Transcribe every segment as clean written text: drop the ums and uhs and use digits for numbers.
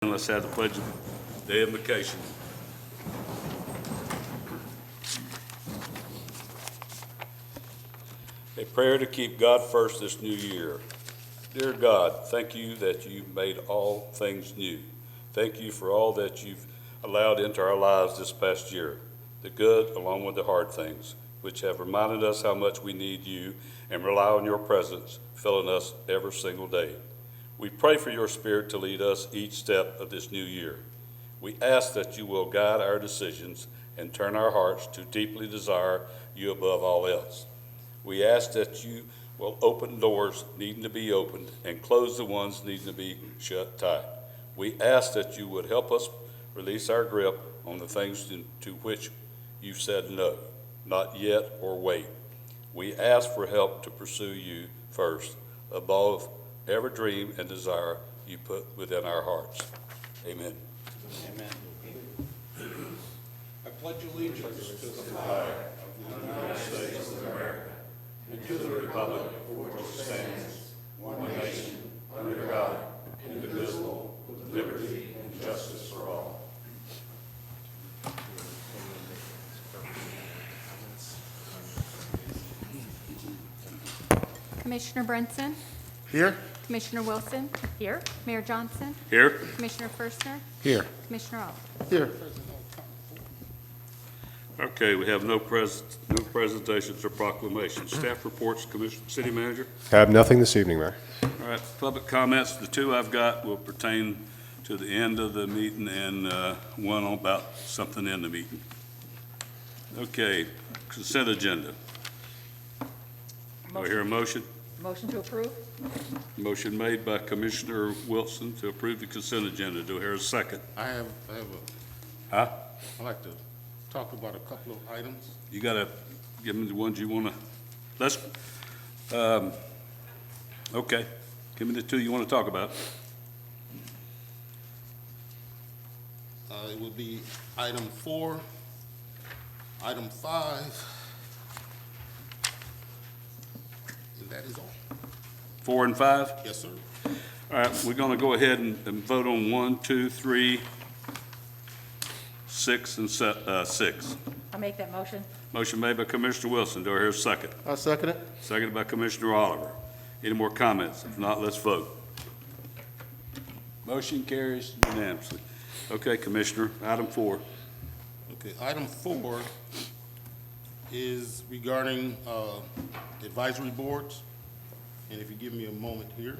Let's have the pledge of the invocation. A prayer to keep God first this new year. Dear God, thank you that you've made all things new. Thank you for all that you've allowed into our lives this past year, the good along with the hard things, which have reminded us how much we need you and rely on your presence, filling us every single day. We pray for your Spirit to lead us each step of this new year. We ask that you will guide our decisions and turn our hearts to deeply desire you above all else. We ask that you will open doors needing to be opened and close the ones needing to be shut tight. We ask that you would help us release our grip on the things to which you've said no, not yet, or wait. We ask for help to pursue you first, above every dream and desire you put within our hearts. Amen. Amen. I pledge allegiance to the flag of the United States of America and to the republic for which it stands, one nation, under God, indivisible, with liberty and justice for all. Commissioner Brinson? Here? Commissioner Wilson? Here. Mayor Johnson? Here? Commissioner Firstner? Here. Commissioner Oliver? Here. Okay, we have no presentations or proclamations. Staff reports, Commissioner, City Manager. I have nothing this evening, Mayor. All right, public comments. The two I've got will pertain to the end of the meeting and one about something in the meeting. Okay, consent agenda. Do I hear a motion? Motion to approve? Motion made by Commissioner Wilson to approve the consent agenda. Do I hear a second? I'd like to talk about a couple of items. You gotta give me the ones you wanna, okay, give me the two you wanna talk about. It would be item 4, item 5, and that is all. 4 and 5? Yes, sir. All right, we're gonna go ahead and vote on 1, 2, 3, 6, and 6. I'll make that motion. Motion made by Commissioner Wilson. Do I hear a second? I'll second it. Seconded by Commissioner Oliver. Any more comments? If not, let's vote. Motion carries unanimously. Okay, Commissioner, item 4. Okay, item 4 is regarding advisory boards. And if you give me a moment here,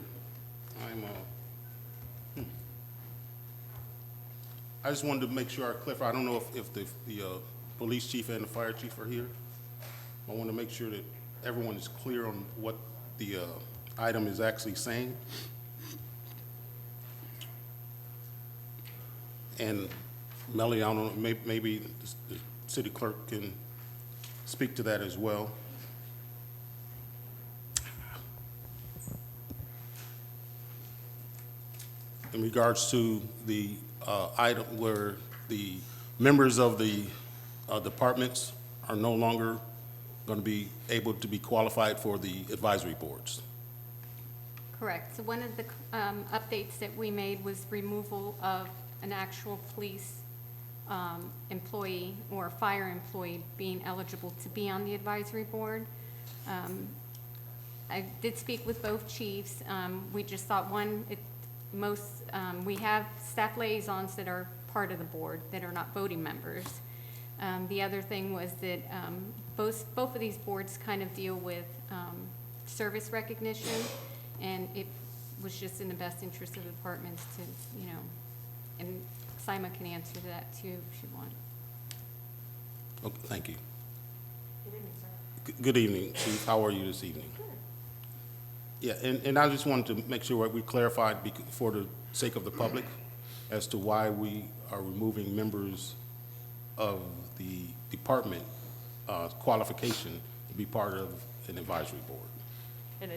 I just wanted to make sure I clarify. I don't know if the police chief and the fire chief are here. I want to make sure that everyone is clear on what the item is actually saying. And Melly, I don't know, maybe the city clerk can speak to that as well. In regards to the item where the members of the departments are no longer going to be able to be qualified for the advisory boards. Correct. So one of the updates that we made was removal of an actual police employee or fire employee being eligible to be on the advisory board. I did speak with both chiefs. We just thought we have staff liaisons that are part of the board that are not voting members. The other thing was that both of these boards kind of deal with service recognition, and it was just in the best interest of the departments to, and Sima can answer to that too if you want. Okay, thank you. Good evening, sir. Good evening, Chief. How are you this evening? Yeah, and I just wanted to make sure we clarified for the sake of the public as to why we are removing members of the department qualification to be part of an advisory board. And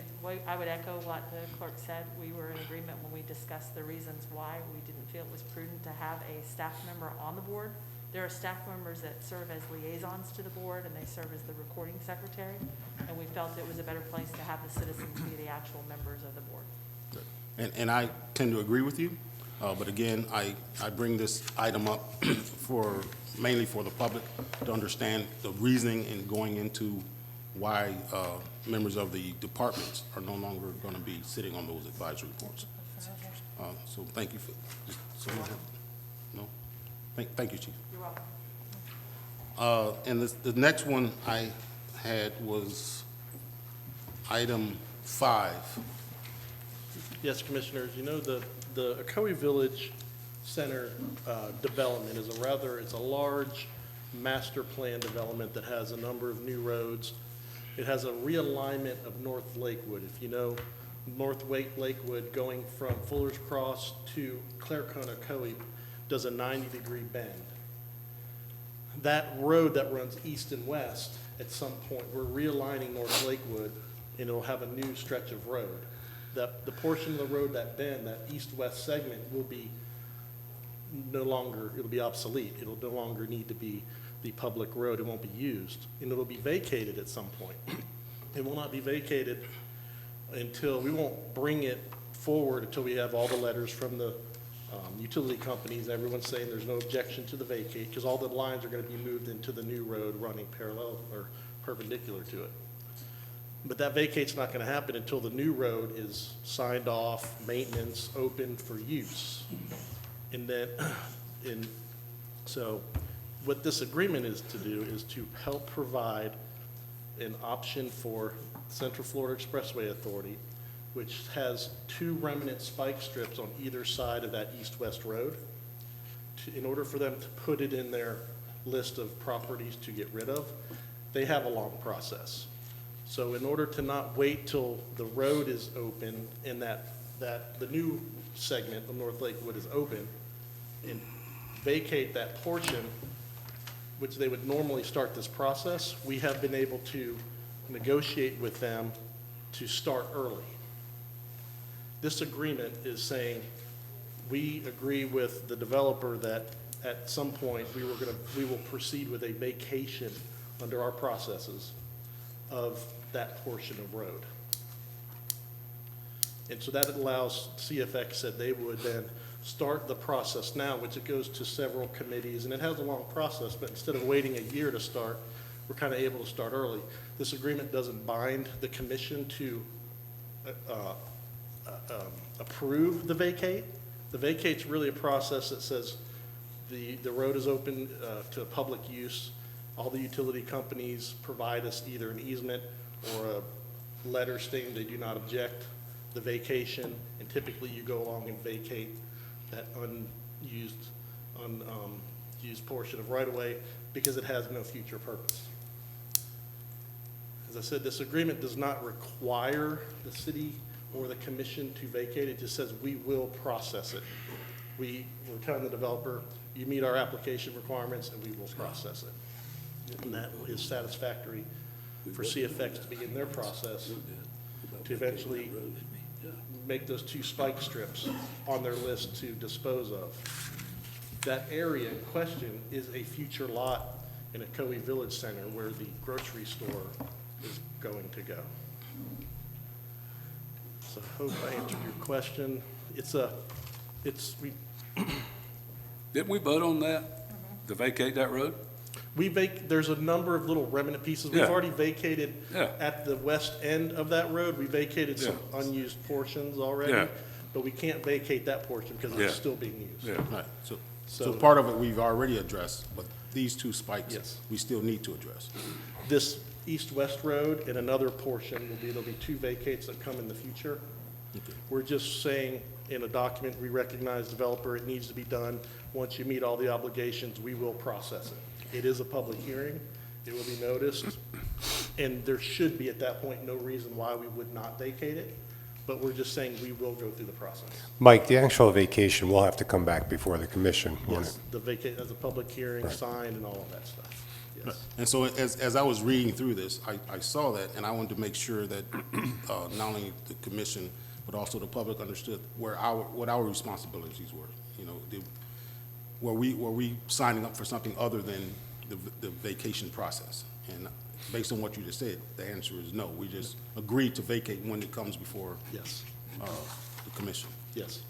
I would echo what the clerk said. We were in agreement when we discussed the reasons why we didn't feel it was prudent to have a staff member on the board. There are staff members that serve as liaisons to the board, and they serve as the recording secretary, and we felt it was a better place to have the citizens be the actual members of the board. And I tend to agree with you. But again, I bring this item up mainly for the public to understand the reasoning in going into why members of the departments are no longer going to be sitting on those advisory boards. So thank you for, no? Thank you, Chief. You're welcome. And the next one I had was item 5. Yes, Commissioners, you know, the Ocoee Village Center development is it's a large master plan development that has a number of new roads. It has a realignment of North Lakewood. If you know, North Lakewood going from Fuller's Cross to Claricone, Ocoee does a 90-degree bend. That road that runs east and west, at some point, we're realigning North Lakewood, and it'll have a new stretch of road. The portion of the road, that bend, that east-west segment will be it'll be obsolete. It'll no longer need to be the public road. It won't be used, and it'll be vacated at some point. It will not be vacated we won't bring it forward until we have all the letters from the utility companies. Everyone's saying there's no objection to the vacate, because all the lines are gonna be moved into the new road running parallel or perpendicular to it. But that vacate's not gonna happen until the new road is signed off, maintenance, open for use. And then, so what this agreement is to do is to help provide an option for Central Florida Expressway Authority, which has 2 remnant spike strips on either side of that east-west road, in order for them to put it in their list of properties to get rid of. They have a long process. So in order to not wait till the road is open and that the new segment of North Lakewood is open, and vacate that portion, which they would normally start this process, we have been able to negotiate with them to start early. This agreement is saying, we agree with the developer that at some point, we will proceed with a vacation under our processes of that portion of road. And so that allows, CFX said they would then start the process now, which it goes to several committees, and it has a long process, but instead of waiting a year to start, we're kind of able to start early. This agreement doesn't bind the commission to approve the vacate. The vacate's really a process that says the road is open to public use. All the utility companies provide us either an easement or a letter stating they do not object the vacation, and typically you go along and vacate that unused portion of right-of-way because it has no future purpose. As I said, this agreement does not require the city or the commission to vacate. It just says we will process it. We're telling the developer, you meet our application requirements and we will process it. And that is satisfactory for CFX to begin their process to eventually make those 2 spike strips on their list to dispose of. That area in question is a future lot in Ocoee Village Center where the grocery store is going to go. So I hope I answered your question. Didn't we vote on that, to vacate that road? There's a number of little remnant pieces. We've Yeah. already vacated Yeah. at the west end of that road. We vacated some unused portions already, Yeah. but we can't vacate that portion because Yeah. it's still being used. Yeah. Right, so So- part of it we've already addressed, but these 2 spikes, Yes. we still need to address. This east-west road and another portion there'll be 2 vacates that come in the future. Okay. We're just saying in a document, we recognize developer, it needs to be done. Once you meet all the obligations, we will process it. It is a public hearing, it will be noticed, and there should be at that point no reason why we would not vacate it, but we're just saying we will go through the process. Mike, the actual vacation will have to come back before the commission. won't Yes, it? the vacate, as a public hearing, signed and all of that stuff, yes. And so as I was reading through this, I saw that, and I wanted to make sure that not only the commission, but also the public understood what our responsibilities were. You know, were we signing up for something other than the vacation process? And based on what you just said, the answer is no. We just agreed to vacate when it comes before Yes, the commission. yes.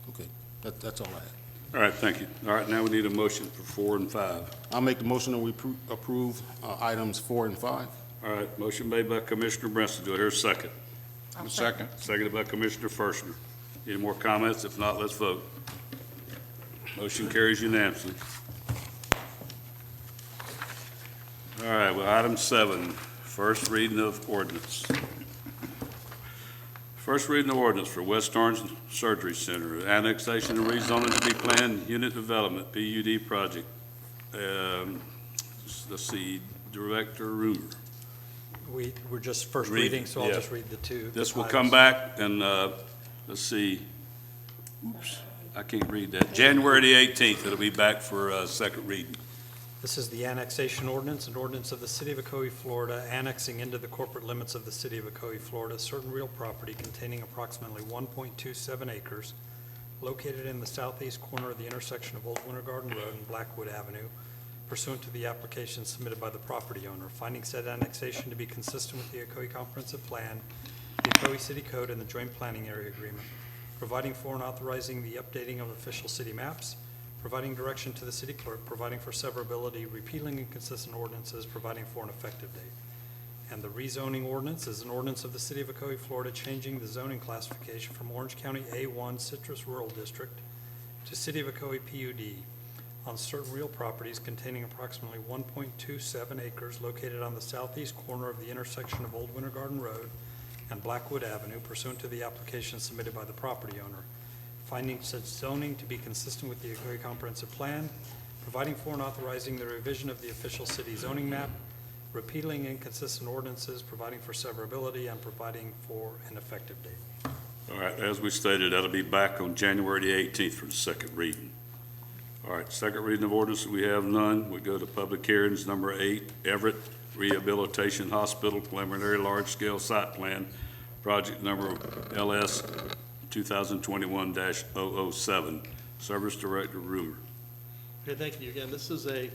Okay. That's all I have. All right, thank you. All right, now we need a motion for 4 and 5. I'll make the motion that we approve items 4 and 5. All right, motion made by Commissioner Brinson. Do I hear a second? Second. Seconded by Commissioner Ferschner. Any more comments? If not, let's vote. Motion carries unanimously. All right, well, item 7, first reading of ordinance. First reading of ordinance for West Orange Surgery Center, annexation and rezoning to be planned, unit development, PUD project. Let's see, Director Rumor. We're just first Read, reading, so I'll yeah. just read the two. This will items. come back and, let's see, oops, I can't read that. January the 18th, it'll be back for second reading. This is the annexation ordinance, an ordinance of the City of Ocoee, Florida, annexing into the corporate limits of the City of Ocoee, Florida, certain real property containing approximately 1.27 acres located in the southeast corner of the intersection of Old Winter Garden Road and Blackwood Avenue, pursuant to the application submitted by the property owner, finding said annexation to be consistent with the Ocoee Comprehensive Plan, the Ocoee City Code, and the Joint Planning Area Agreement, providing for and authorizing the updating of official city maps, providing direction to the city clerk, providing for severability, repealing inconsistent ordinances, providing for an effective date. And the rezoning ordinance is an ordinance of the City of Ocoee, Florida, changing the zoning classification from Orange County A1 Citrus Rural District to City of Ocoee PUD on certain real properties containing approximately 1.27 acres located on the southeast corner of the intersection of Old Winter Garden Road and Blackwood Avenue, pursuant to the application submitted by the property owner, finding such zoning to be consistent with the Ocoee Comprehensive Plan, providing for and authorizing the revision of the official city zoning map, repealing inconsistent ordinances, providing for severability, and providing for an effective date. All right, as we stated, that'll be back on January the 18th for the second reading. All right, second reading of ordinance, we have none. We go to public hearings, number 8, Everett Rehabilitation Hospital Preliminary Large-Scale Site Plan, project number LS 2021-007. Service Director Rumor. Okay, thank you. Again, this is a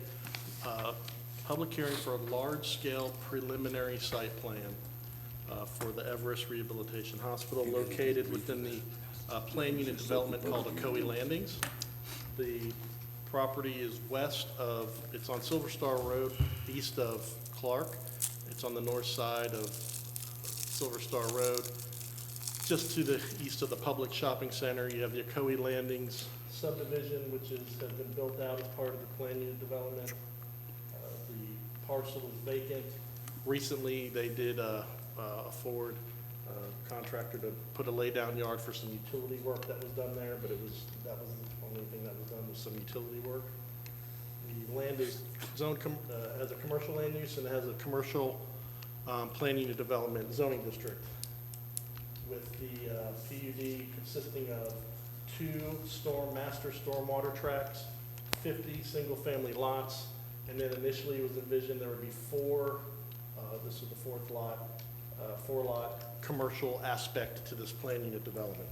public hearing for a large-scale preliminary site plan for the Everest Rehabilitation Hospital located within the plan unit development called Ocoee Landings. The property is it's on Silver Star Road, east of Clark. It's on the north side of Silver Star Road. Just to the east of the public shopping center, you have the Ocoee Landings subdivision, which has been built out as part of the plan unit development. The parcel is vacant. Recently, they did a Ford contractor to put a laydown yard for some utility work that was done there, but that wasn't the only thing that was done, was some utility work. The land is zoned as a commercial land use and has a commercial plan unit development zoning district, with the PUD consisting of 2 master stormwater tracts, 50 single-family lots, and then initially it was envisioned there would be 4, this is the 4th lot, 4-lot commercial aspect to this plan unit development.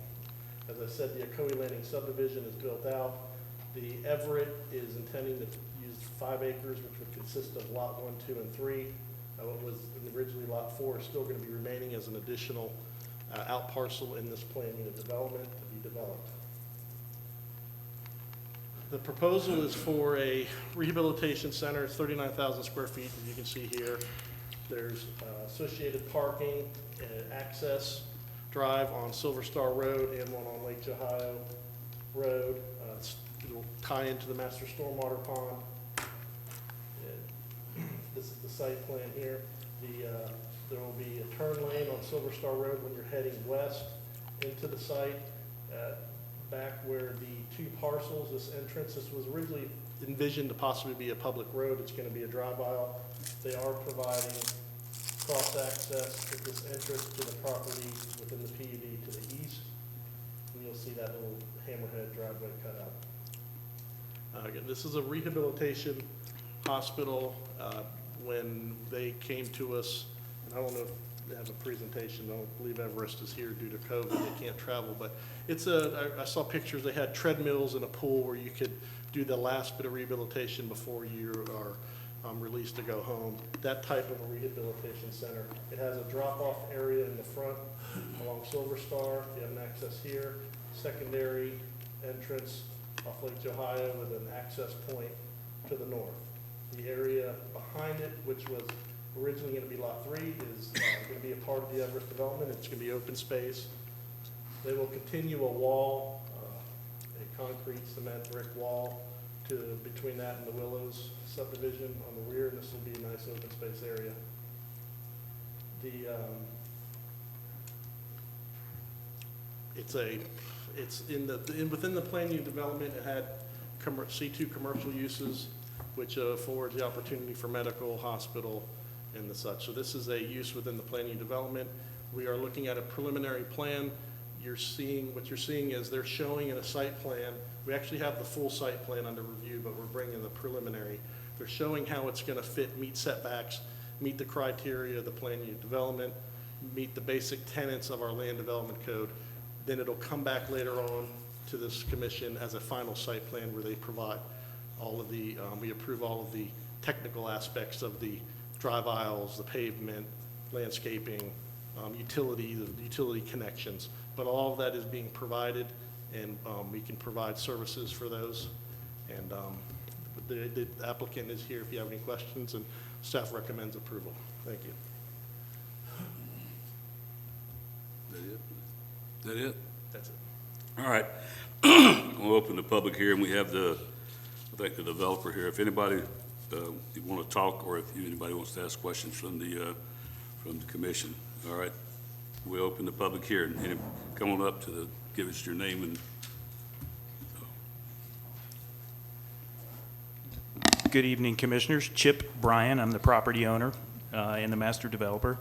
As I said, the Ocoee Landing subdivision is built out. The Everett is intending to use 5 acres, which would consist of lot 1, 2, and 3. What was originally lot 4 is still going to be remaining as an additional out parcel in this plan unit development to be developed. The proposal is for a rehabilitation center. It's 39,000 square feet, as you can see here. There's associated parking and access drive on Silver Star Road and one on Lake Ohio Road. It'll tie into the master stormwater pond. This is the site plan here. There will be a turn lane on Silver Star Road when you're heading west into the site. Back where the 2 parcels, this entrance, this was originally envisioned to possibly be a public road. It's going to be a drive aisle. They are providing cross-access at this entrance to the property within the PUD to the east. And you'll see that little hammerhead driveway cut out. Again, this is a rehabilitation hospital. When they came to us, and I don't know if they have a presentation, I don't believe Everest is here due to COVID, they can't travel, but I saw pictures, they had treadmills and a pool where you could do the last bit of rehabilitation before you are released to go home. That type of a rehabilitation center. It has a drop-off area in the front along Silver Star. You have an access here. Secondary entrance off Lake Ohio with an access point to the north. The area behind it, which was originally going to be Lot 3, is going to be a part of the Everest development. It's going to be open space. They will continue a wall, a concrete cement brick wall between that and the Willows subdivision on the rear, and this will be a nice open space area. Within the plan unit development, it had C2 commercial uses, which affords the opportunity for medical, hospital, and the such. So this is a use within the plan unit development. We are looking at a preliminary plan. What you're seeing is they're showing in a site plan. We actually have the full site plan under review, but we're bringing the preliminary. They're showing how it's going to fit, meet setbacks, meet the criteria of the plan unit development, meet the basic tenets of our land development code. Then it'll come back later on to this commission as a final site plan where they provide all of the, we approve all of the technical aspects of the drive aisles, the pavement, landscaping, the utility connections. But all of that is being provided, and we can provide services for those. And the applicant is here if you have any questions, and staff recommends approval. Thank you. Is that it? That's it. All right. We'll open the public hearing. We have I think the developer here. If anybody you want to talk, or if anybody wants to ask questions from the commission, all right. We'll open the public hearing. Come on up give us your name and. Good evening, Commissioners. Chip Bryan, I'm the property owner and the master developer.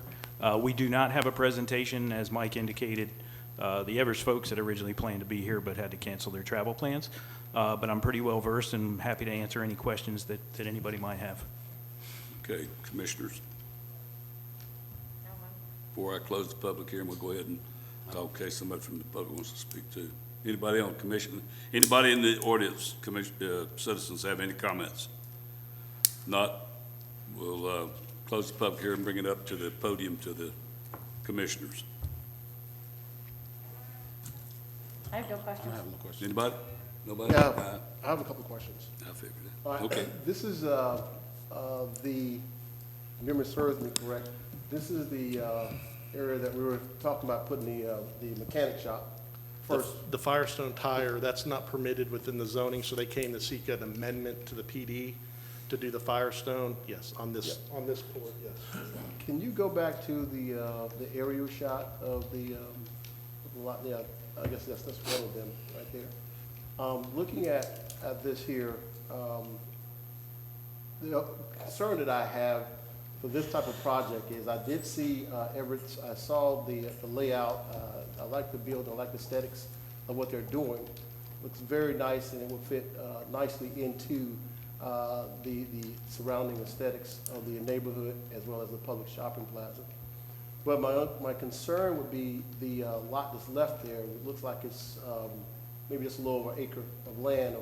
We do not have a presentation, as Mike indicated. The Everest folks had originally planned to be here but had to cancel their travel plans. But I'm pretty well versed and happy to answer any questions that anybody might have. Okay, Commissioners. Before I close the public hearing, we'll go ahead and talk in case somebody from the public wants to speak too. Anybody on commission? Anybody in the audience, citizens have any comments? Not, we'll close the public hearing and bring it up to the podium to the commissioners. I have no I questions. have no questions. Anybody? Nobody? Yeah, I have a couple of questions. I figured it. All right, Okay. This is the, if memory serves me correct, this is the area that we were talking about putting the mechanic shop first. The Firestone tire, that's not permitted within the zoning, so they came to seek an amendment to the PD to do the Firestone. Yes, on this board, yes. Can you go back to the aerial shot of the lot? Yeah, I guess that's one of them right there. Looking at this here, the concern that I have for this type of project is I did see Everett's, I saw the layout. I like the build, I like the aesthetics of what they're doing. Looks very nice, and it will fit nicely into the surrounding aesthetics of the neighborhood as well as the public shopping plaza. But my concern would be the lot that's left there. It looks like it's maybe just a little over an acre of land,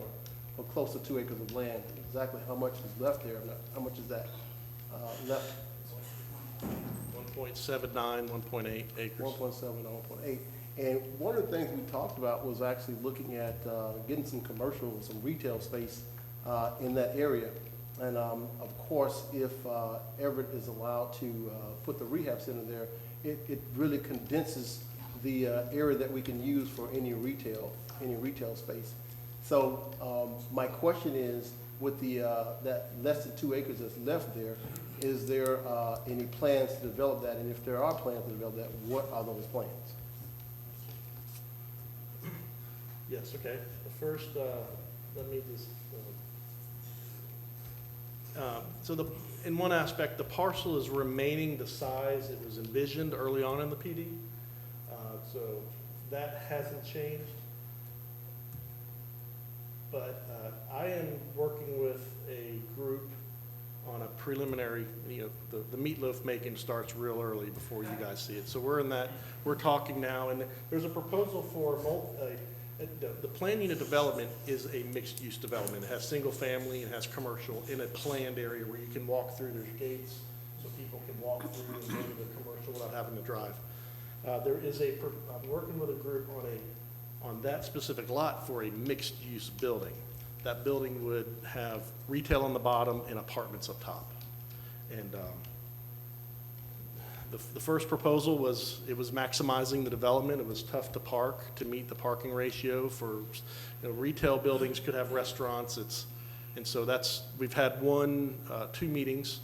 or close to 2 acres of land. Exactly how much is left there? How much is that left? 1.79, 1.8 acres. 1.7 or 1.8. And one of the things we talked about was actually looking at getting some commercial, some retail space in that area. And of course, if Everett is allowed to put the rehab center there, it really condenses the area that we can use for any retail space. So my question is, with that less than 2 acres that's left there, is there any plans to develop that? And if there are plans to develop that, what are those plans? Yes, okay. The first, let me just, in one aspect, the parcel is remaining the size it was envisioned early on in the PD. So that hasn't changed. But I am working with a group on a preliminary, the meatloaf making starts real early before you guys see it. So we're talking now, and there's a proposal for the plan unit development is a mixed-use development. It has single-family, it has commercial in a planned area where you can walk through. There's gates so people can walk through and go to the commercial without having to drive. I'm working with a group on on that specific lot for a mixed-use building. That building would have retail on the bottom and apartments up top. And the first proposal was, it was maximizing the development. It was tough to park, to meet the parking ratio for, retail buildings could have restaurants. And so we've had two meetings,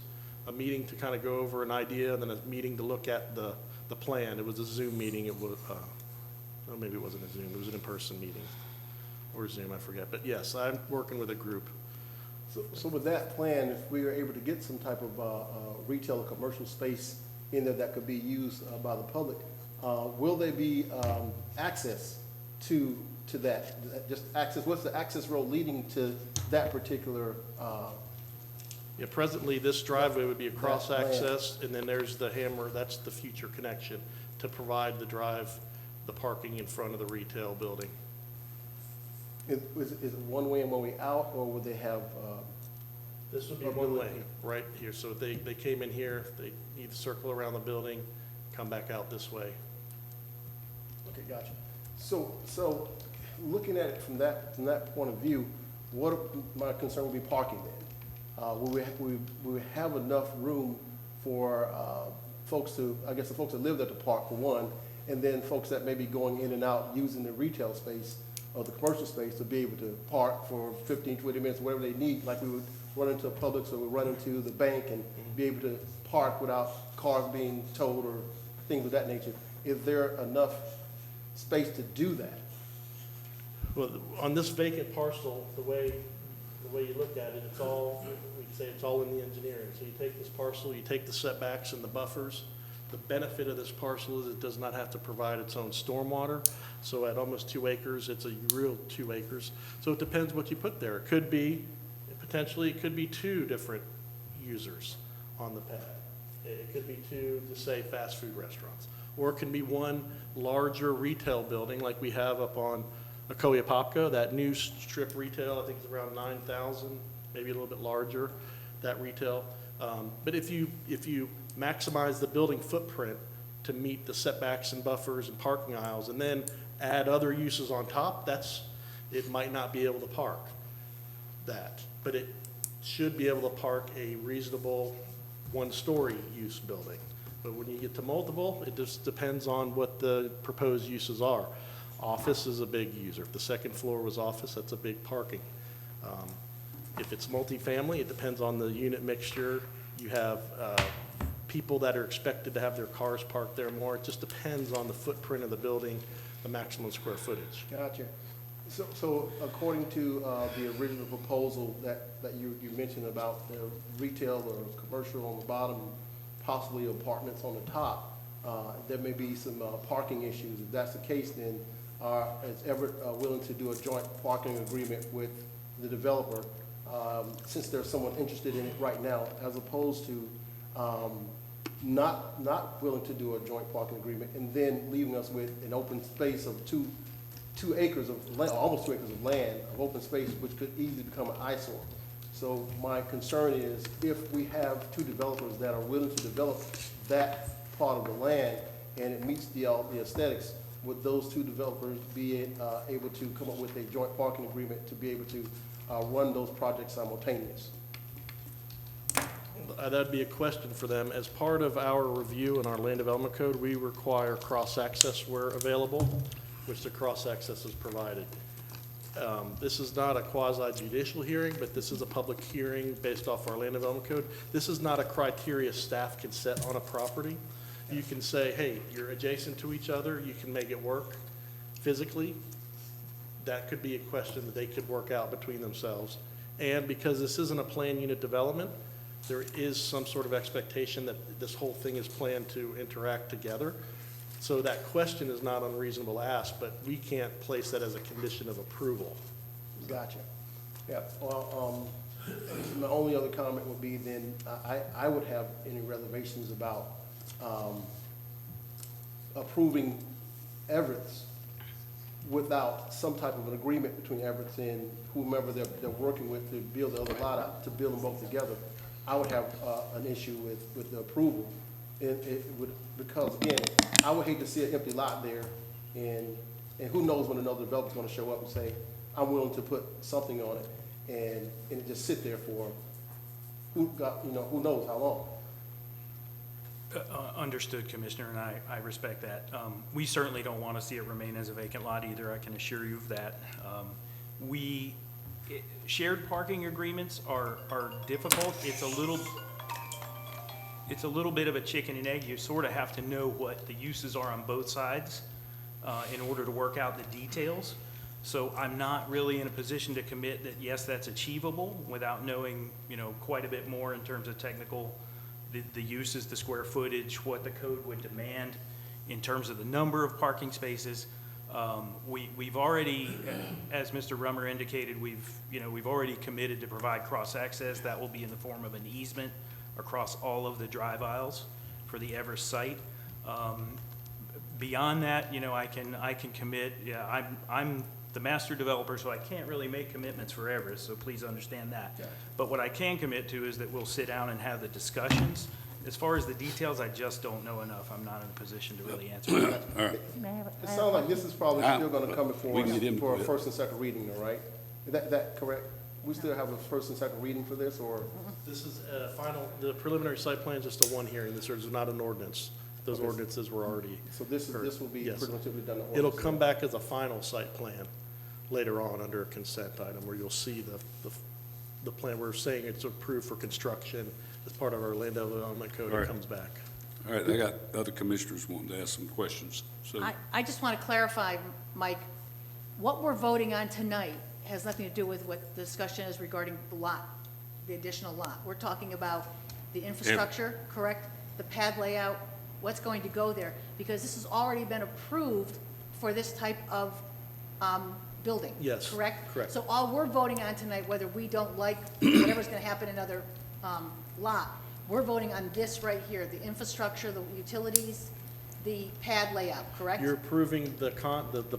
a meeting to kind of go over an idea, and then a meeting to look at the plan. It was a Zoom meeting. It was, oh, maybe it wasn't a Zoom. It was an in-person meeting, or Zoom, I forget. But yes, I'm working with a group. So with that plan, if we are able to get some type of retail or commercial space in there that could be used by the public, will there be access to that? Just access, what's the access road leading to that particular? Yeah, presently, this driveway would be a cross-access, and then there's the hammer, that's the future connection to provide the parking in front of the retail building. Is it one way and one way out, or would they have? This would be one way, right here. So they came in here, they need to circle around the building, come back out this way. Okay, gotcha. So looking at it from that point of view, my concern would be parking then. Will we have enough room for folks to, I guess the folks that live there to park for one, and then folks that may be going in and out using the retail space or the commercial space to be able to park for 15, 20 minutes, whatever they need, like we would run into a Publix or we run into the bank and be able to park without cars being towed or things of that nature. Is there enough space to do that? Well, on this vacant parcel, the way you look at it, it's all, we'd say it's all in the engineering. So you take this parcel, you take the setbacks and the buffers. The benefit of this parcel is it does not have to provide its own stormwater. So at almost 2 acres, it's a real 2 acres. So it depends what you put there. It could be, potentially, it could be 2 different users on the pad. It could be 2, to say, fast food restaurants. Or it can be one larger retail building like we have up on Ocoee, that new strip retail, I think it's around 9,000, maybe a little bit larger, that retail. But if you maximize the building footprint to meet the setbacks and buffers and parking aisles, and then add other uses on top, it might not be able to park that, but it should be able to park a reasonable 1-story use building. But when you get to multiple, it just depends on what the proposed uses are. Office is a big user. If the second floor was office, that's a big parking. If it's multifamily, it depends on the unit mixture. You have people that are expected to have their cars parked there more. It just depends on the footprint of the building, the maximum square footage. Gotcha. So according to the original proposal that you mentioned about the retail or commercial on the bottom, possibly apartments on the top, there may be some parking issues. If that's the case, then is Everett willing to do a joint parking agreement with the developer, since there's someone interested in it right now, as opposed to not willing to do a joint parking agreement and then leaving us with an open space of two acres of land, almost 2 acres of land, of open space, which could easily become an eyesore. So my concern is if we have 2 developers that are willing to develop that part of the land and it meets the aesthetics, would those 2 developers be able to come up with a joint parking agreement to be able to run those projects simultaneous? That'd be a question for them. As part of our review in our land development code, we require cross-access where available, which the cross-access is provided. This is not a quasi-judicial hearing, but this is a public hearing based off our land development code. This is not a criteria staff can set on a property. You can say, hey, you're adjacent to each other, you can make it work physically. That could be a question that they could work out between themselves. And because this isn't a planned unit development, there is some sort of expectation that this whole thing is planned to interact together. So that question is not unreasonable to ask, but we can't place that as a condition of approval. Gotcha. Yeah, well, my only other comment would be then, I would have any reservations about approving Everett's without some type of an agreement between Everett's and whomever they're working with to build the other lot out, to build them both together. I would have an issue with the approval. It would, because again, I would hate to see an empty lot there and And who knows when another developer's gonna show up and say, I'm willing to put something on it, and it just sit there for, who knows how long. Understood, Commissioner, and I respect that. We certainly don't want to see it remain as a vacant lot either, I can assure you of that. Shared parking agreements are difficult. It's a little bit of a chicken and egg. You sort of have to know what the uses are on both sides in order to work out the details. So I'm not really in a position to commit that, yes, that's achievable without knowing, quite a bit more in terms of technical, the uses, the square footage, what the code would demand in terms of the number of parking spaces. We've already, as Mr. Rummer indicated, we've already committed to provide cross-access. That will be in the form of an easement across all of the drive aisles for the Everest site. Beyond that, I can commit, I'm the master developer, so I can't really make commitments for Everest, so please understand that. Yeah. But what I can commit to is that we'll sit down and have the discussions. As far as the details, I just don't know enough. I'm not in a position to really answer that. All right. It sounds like this is probably still gonna come before We can get us into for a it. first and second reading, though, right? Is that correct? We still have a first and second reading for this, or? This is the preliminary site plan is just a one hearing. This is not an ordinance. Those Okay. ordinances were already. So this will be Yes. pretty much done. in It'll ordinance. come back as a final site plan later on under a consent item where you'll see the plan. We're saying it's approved for construction as part of our land development code. All It right. comes back. All right, I got other commissioners wanting to ask some questions, so. I just want to clarify, Mike, what we're voting on tonight has nothing to do with what the discussion is regarding the lot, the additional lot. We're talking about the infrastructure, correct? The pad layout, what's going to go there? Because this has already been approved for this type of building. Yes, Correct? correct. So all we're voting on tonight, whether we don't like whatever's going to happen in another lot, we're voting on this right here, the infrastructure, the utilities, the pad layout, correct? You're approving the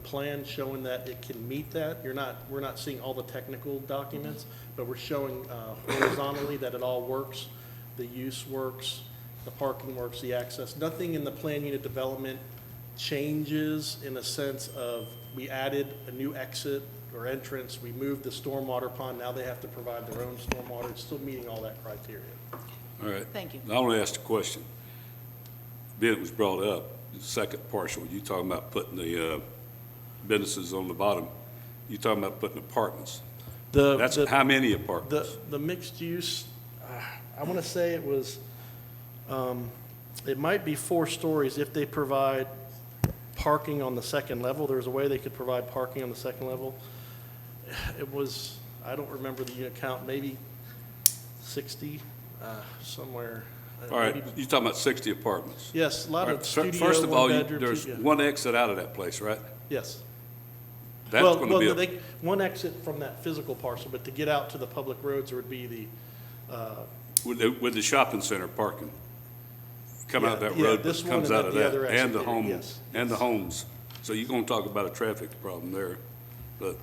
plan showing that it can meet that. We're not seeing all the technical documents, but we're showing horizontally that it all works. The use works, the parking works, the access. Nothing in the plan unit development changes in a sense of we added a new exit or entrance, we moved the stormwater pond, now they have to provide their own stormwater. It's still meeting all that criteria. All right. Thank you. I want to ask a question. Being it was brought up, the second partial, you talking about putting the businesses on the bottom. You talking about putting apartments. That's how many apartments? The mixed use, I want to say it was, it might be 4 stories if they provide parking on the second level. There's a way they could provide parking on the second level. It was, I don't remember the unit count, maybe 60, somewhere. All right, Maybe- you talking about 60 apartments? Yes, a lot All of right, studio, first of all, one bedroom. there's two- yeah. one exit out of that place, right? Yes. That's Well, going to be, one exit from that physical parcel, but to get out to the public roads, there would be the, with the shopping center parking. Come out that Yeah, road, this but comes one out and of the that, other exit and the there, home, yes, and the homes. So you're going to talk about a traffic problem there. But,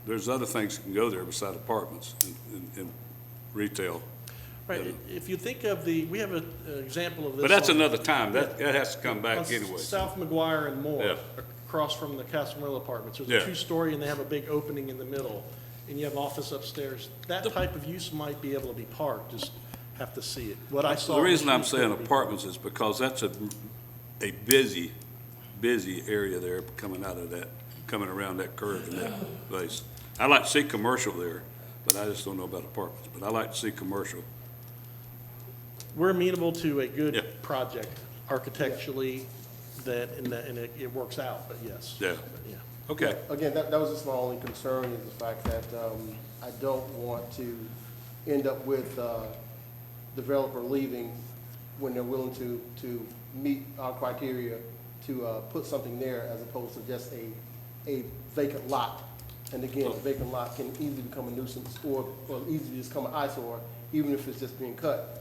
there's other things that can go there beside apartments and retail. right, if you think of we have an example of this. But that's on- another time. That has to come on back anyway. South McGuire and Moore, Yeah. across from the Castle Mill Apartments. There's Yeah. a 2-story and they have a big opening in the middle, and you have office upstairs. That type of use might be able to be parked, just have to see it. What I saw. The reason was I'm used saying to be- apartments is because that's a busy area there coming out of that, coming around that curve in that place. I like to see commercial there, but I just don't know about apartments. But I like to see commercial. We're amenable to a Yeah. good project architecturally, and it works out, but yes. Yeah. Yeah. Okay. Again, that was just my only concern, is the fact that I don't want to end up with developer leaving when they're willing to meet our criteria to put something there as opposed to just a vacant lot. And again, a vacant lot can easily become a nuisance or easily just become an eyesore, even if it's just being cut.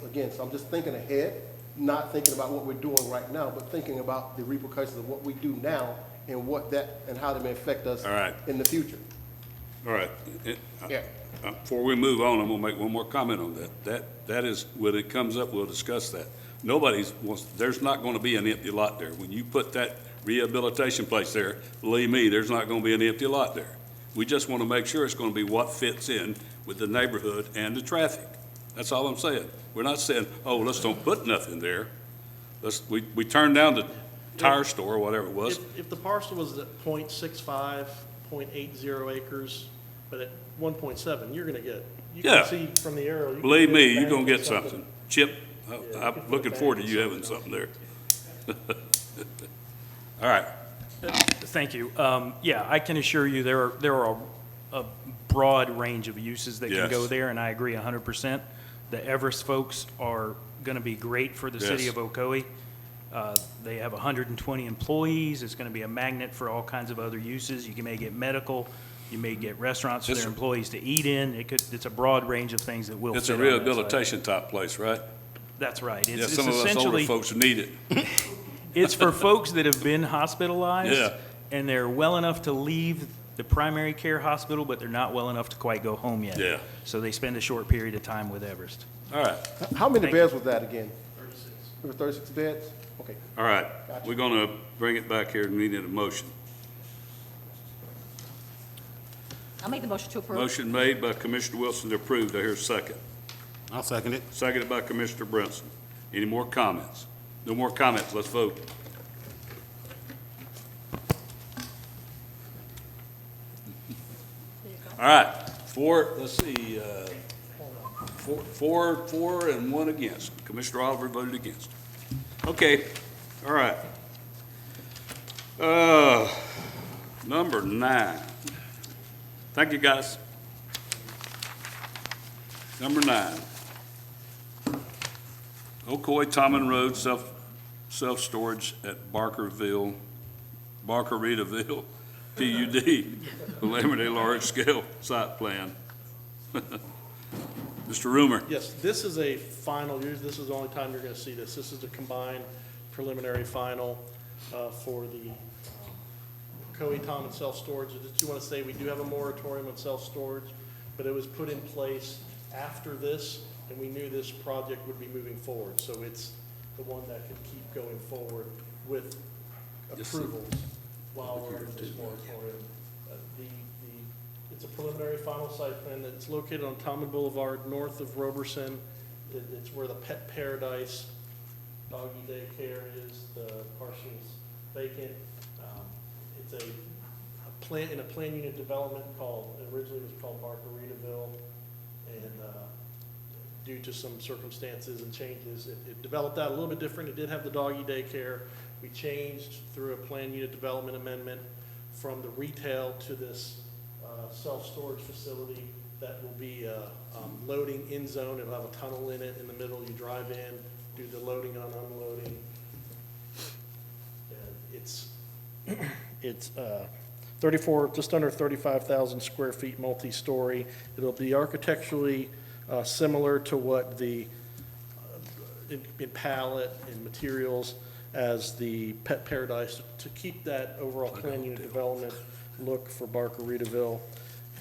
Again, so I'm just thinking ahead, not thinking about what we're doing right now, but thinking about the repercussions of what we do now and and how they may affect us All right. in the future. All right. Yeah. Before we move on, I'm gonna make one more comment on that. That is, when it comes up, we'll discuss that. There's not gonna be an empty lot there. When you put that rehabilitation place there. Believe me, there's not gonna be an empty lot there. We just wanna make sure it's gonna be what fits in with the neighborhood and the traffic. That's all I'm saying. We're not saying, oh, let's don't put nothing there. We turned down the tire store or whatever it was. If the parcel was at 0.65, 0.80 acres, but at 1.7, you're gonna get, you Yeah. can see from the arrow. you can Believe me, get you're gonna back get to something. Chip, Yeah, you I'm can put looking back forward to to you having something something there. All right, Thank you. Yeah, I can assure you there are a broad range of uses that can go Yes. there, and I agree 100%. The Everest folks are going to be great for the city Yes. of Ocoee. They have 120 employees. It's going to be a magnet for all kinds of other uses. You may get medical, you may get restaurants for Yes, their sir. employees to eat in. It's a broad range of things that will fit it's a on that site. rehabilitation type place, right? That's right. Yeah, It's some of us older essentially, folks need it. it's for folks that have been hospitalized. Yeah. And they're well enough to leave the primary care hospital, but they're not well enough to quite go home yet. Yeah. So they spend a short period of time with Everest. All right, How many Thank beds was that again? 36. It was 36 beds? Okay. all right. Gotcha. We're gonna bring it back here and we need a motion. I'll make the motion to approve. Motion made by Commissioner Wilson to approve. I hear a second. I'll second it. Seconded by Commissioner Brinson. Any more comments? No more comments. Let's vote. All right, let's see, four and one against. Commissioner Oliver voted against. Okay, all right. Number 9. Thank you, guys. Number 9. Ocoee Tommen Road, self-storage at Barkerville, Margaritaville, PUD, preliminary large-scale site plan. Mr. Rumor? Yes, this is a final, this is the only time you're gonna see this. This is the combined preliminary final for the Ocoee Tommen self-storage. I just want to say, we do have a moratorium on self-storage, but it was put in place after this, and we knew this project would be moving forward. So it's the one that could keep going forward with approvals while we're in this moratorium. It's a preliminary final site plan that's located on Tommen Boulevard, north of Roberson. It's where the Pet Paradise doggy daycare is, the parcel's vacant. It's a plan, in a plan unit development originally it was called Barkerville, and due to some circumstances and changes, it developed out a little bit different. It did have the doggy daycare. We changed through a plan unit development amendment from the retail to this self-storage facility that will be loading in zone. It'll have a tunnel in it in the middle. You drive in, do the loading and unloading. And it's 34, just under 35,000 square feet, multi-story. It'll be architecturally similar to what the in palette and materials as the Pet Paradise, to keep that overall plan unit development look for Barkerville.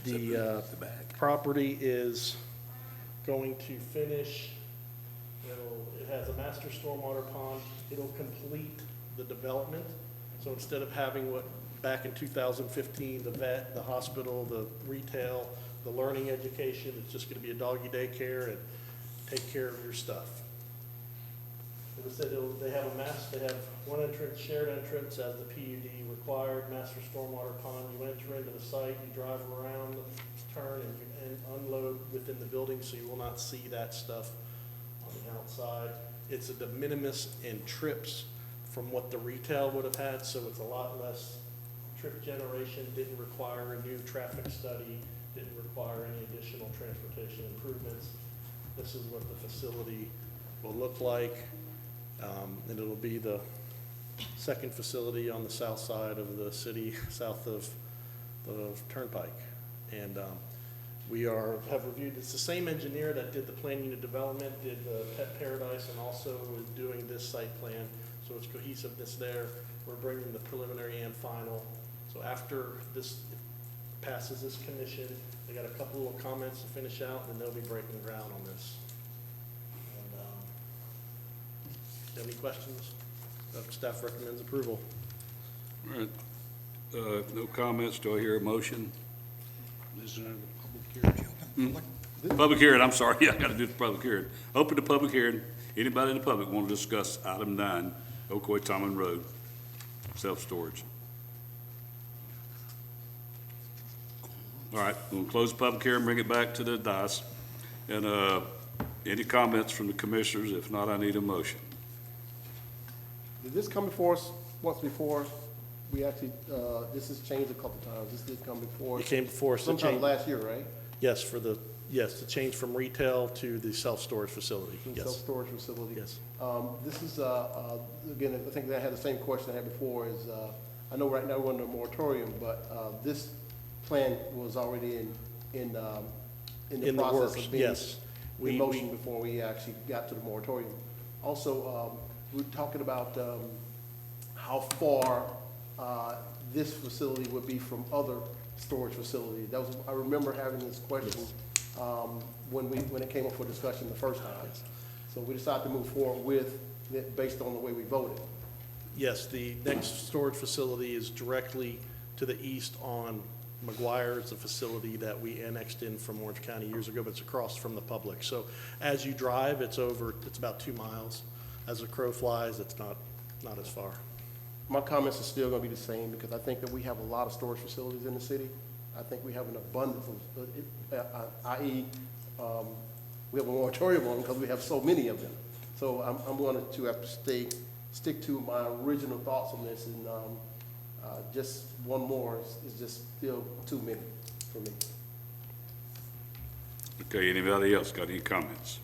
The property is going to finish, it has a master stormwater pond. It'll complete the development. So instead of having what back in 2015, the vet, the hospital, the retail, the learning education, it's just gonna be a doggy daycare and take care of your stuff. As I said, they have one entrance, shared entrance as the PUD required, master stormwater pond. You enter into the site, you drive around, turn, and unload within the building, so you will not see that stuff on the outside. It's a de minimis in trips from what the retail would have had, so it's a lot less trip generation, didn't require a new traffic study, didn't require any additional transportation improvements. This is what the facility will look like. And it'll be the second facility on the south side of the city, south of the Turnpike. And we have reviewed, it's the same engineer that did the plan unit development, did the Pet Paradise, and also was doing this site plan. So it's cohesiveness there. We're bringing the preliminary and final. So after this passes this commission, they got a couple little comments to finish out, and they'll be breaking ground on this. Do you have any questions? Staff recommends approval. All right. If no comments, do I hear a motion? Public hearing, I'm sorry, yeah, I gotta do the public hearing. Open the public hearing. Anybody in the public want to discuss item 9, Ocoee Tommen Road, self-storage? All right, we'll close the public hearing, bring it back to the dais. And, any comments from the commissioners? If not, I need a motion. Did this come before us once before? We actually, this has changed a couple times. This did come before. It came before us to Sometime change, last year, right? yes, to change from retail to the self-storage facility, yes, Self-storage facility. yes. This is, again, I think I had the same question I had before, is, I know right now we're under a moratorium, but, this plan was already in the In the process works, of being yes. in motion before we actually got to the moratorium. Also, we're talking about, how far, this facility would be from other storage facilities. That was, I remember having this question, when it came up for discussion the first time. So we decided to move forward with it based on the way we voted. Yes, the next storage facility is directly to the east on McGuire. It's a facility that we annexed in from Orange County years ago, but it's across from the public. So as you drive, it's about 2 miles. As the crow flies, it's not as far. My comments are still gonna be the same, because I think that we have a lot of storage facilities in the city. I think we have an abundance of, i.e., we have a moratorium on them because we have so many of them. So I'm going to have to stick to my original thoughts on this, and just one more is just still too many for me. Okay, anybody else got any comments?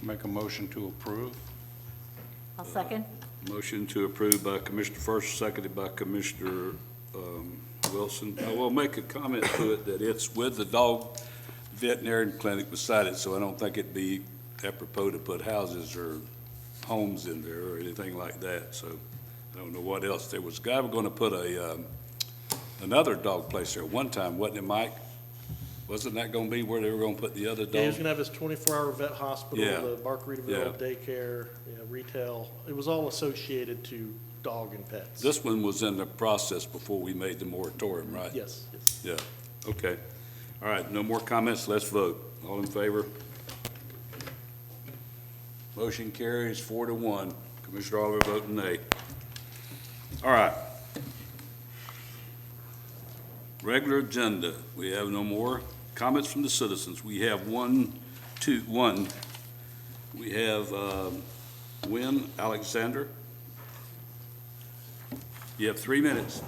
Make a motion to approve. I'll second. Motion to approve by Commissioner First, seconded by Commissioner Wilson. I will make a comment to it that it's with the dog veterinary clinic beside it, so I don't think it'd be apropos to put houses or homes in there or anything like that. So I don't know what else. There was a guy going to put another dog place there one time, wasn't it, Mike? Wasn't that going to be where they were going to put the other dog? Yeah, he's gonna have his 24-hour vet hospital, Yeah. the Barkerville Yeah. daycare, retail. It was all associated to dog and pets. This one was in the process before we made the moratorium, right? Yes, yes. Yeah, okay. All right, no more comments, let's vote. All in favor? Motion carries 4-1. Commissioner Oliver voting nay. All right. Regular agenda, we have no more comments from the citizens. We have one. We have Wynn Alexander. You have 3 minutes.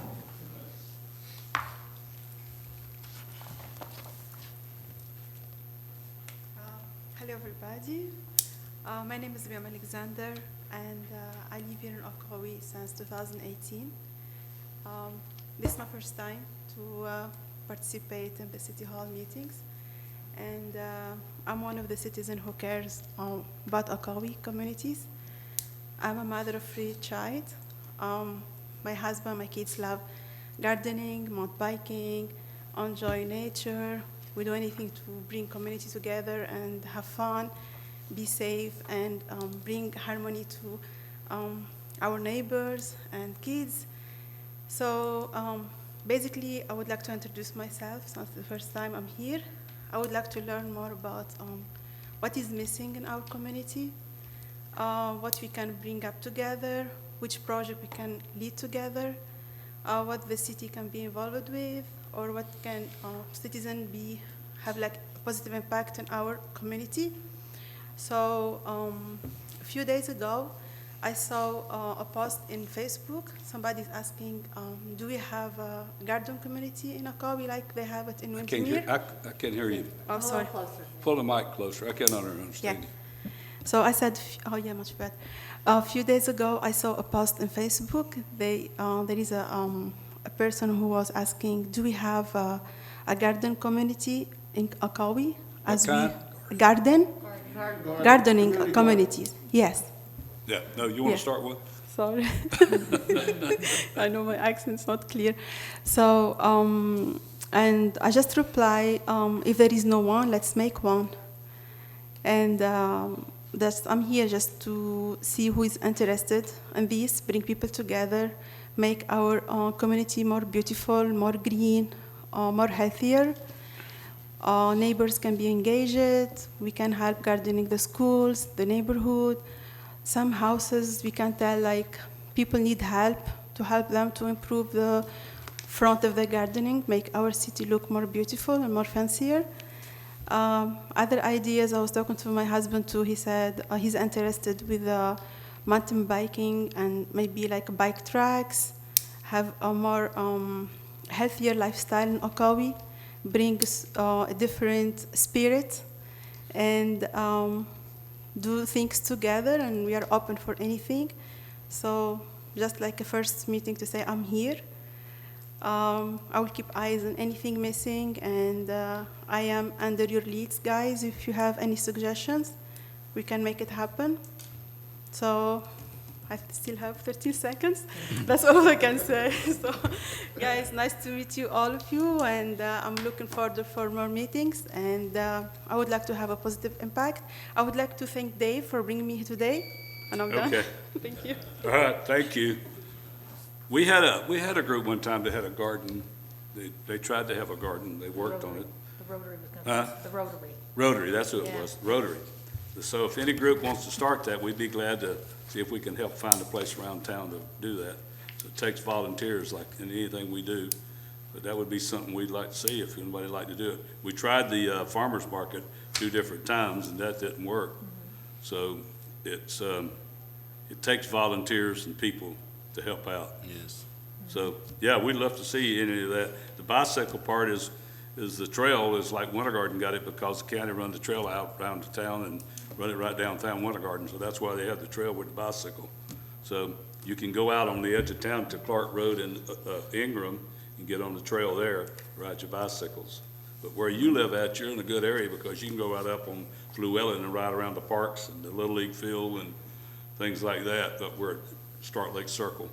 Hello, everybody. My name is Wynn Alexander, and I live here in Ocoee since 2018. This is my first time to participate in the City Hall meetings, and I'm one of the citizens who cares about Ocoee communities. I'm a mother of 3 children. My husband, my kids love gardening, mountain biking, enjoy nature. We do anything to bring community together and have fun, be safe, and bring harmony to our neighbors and kids. So basically, I would like to introduce myself since the first time I'm here. I would like to learn more about what is missing in our community, what we can bring up together, which project we can lead together, what the city can be involved with, or what can citizens have like a positive impact in our community. So a few days ago, I saw a post in Facebook. Somebody's asking, do we have a garden community in Ocoee like they have it in Windermere? I can't hear you. Oh, sorry. Pull the mic closer. I can't understand you. So I said, oh yeah, much better. A few days ago, I saw a post on Facebook. There is a person who was asking, do we have a garden community in Ocoee? Gardening communities, yes. Yeah, no, you want Yeah. to start with? Sorry. I know my accent's not clear. So, and I just reply, if there is no one, let's make one. And I'm here just to see who is interested in this, bring people together, make our community more beautiful, more green, more healthier. Neighbors can be engaged. We can help gardening the schools, the neighborhood. Some houses we can tell like people need help to help them to improve the front of the gardening, make our city look more beautiful and more fancier. Other ideas, I was talking to my husband too. He said he's interested with mountain biking and maybe like bike tracks, have a more healthier lifestyle in Ocoee, brings a different spirit, and do things together, and we are open for anything. So just like a first meeting to say, I'm here. I will keep eyes on anything missing, and I am under your leads, guys. If you have any suggestions, we can make it happen. So I still have 13 seconds. That's all I can say. So, guys, nice to meet you, all of you, and I'm looking forward for more meetings, and I would like to have a positive impact. I would like to thank Dave for bringing me here today, and I'm done. Okay. Thank you. All right, thank you. We had a group one time that had a garden. They tried to have a garden. They worked on it. The Rotary was going to, the Rotary. Rotary, that's who it Yeah. was, Rotary. So if any group wants to start that, we'd be glad to see if we can help find a place around town to do that. So it takes volunteers like in anything we do, but that would be something we'd like to see if anybody would like to do it. We tried the farmer's market 2 different times and that didn't work. So it's, it takes volunteers and people to help out. Yes. So, yeah, we'd love to see any of that. The bicycle part is the trail is like Winter Garden got it because the county run the trail out around the town and run it right downtown Winter Garden. So that's why they have the trail with the bicycle. So you can go out on the edge of town to Clark Road and Ingram and get on the trail there, ride your bicycles. But where you live at, you're in a good area because you can go right up on Llewellyn and ride around the parks and the Little League field and things like that. But we're at Stark Lake Circle.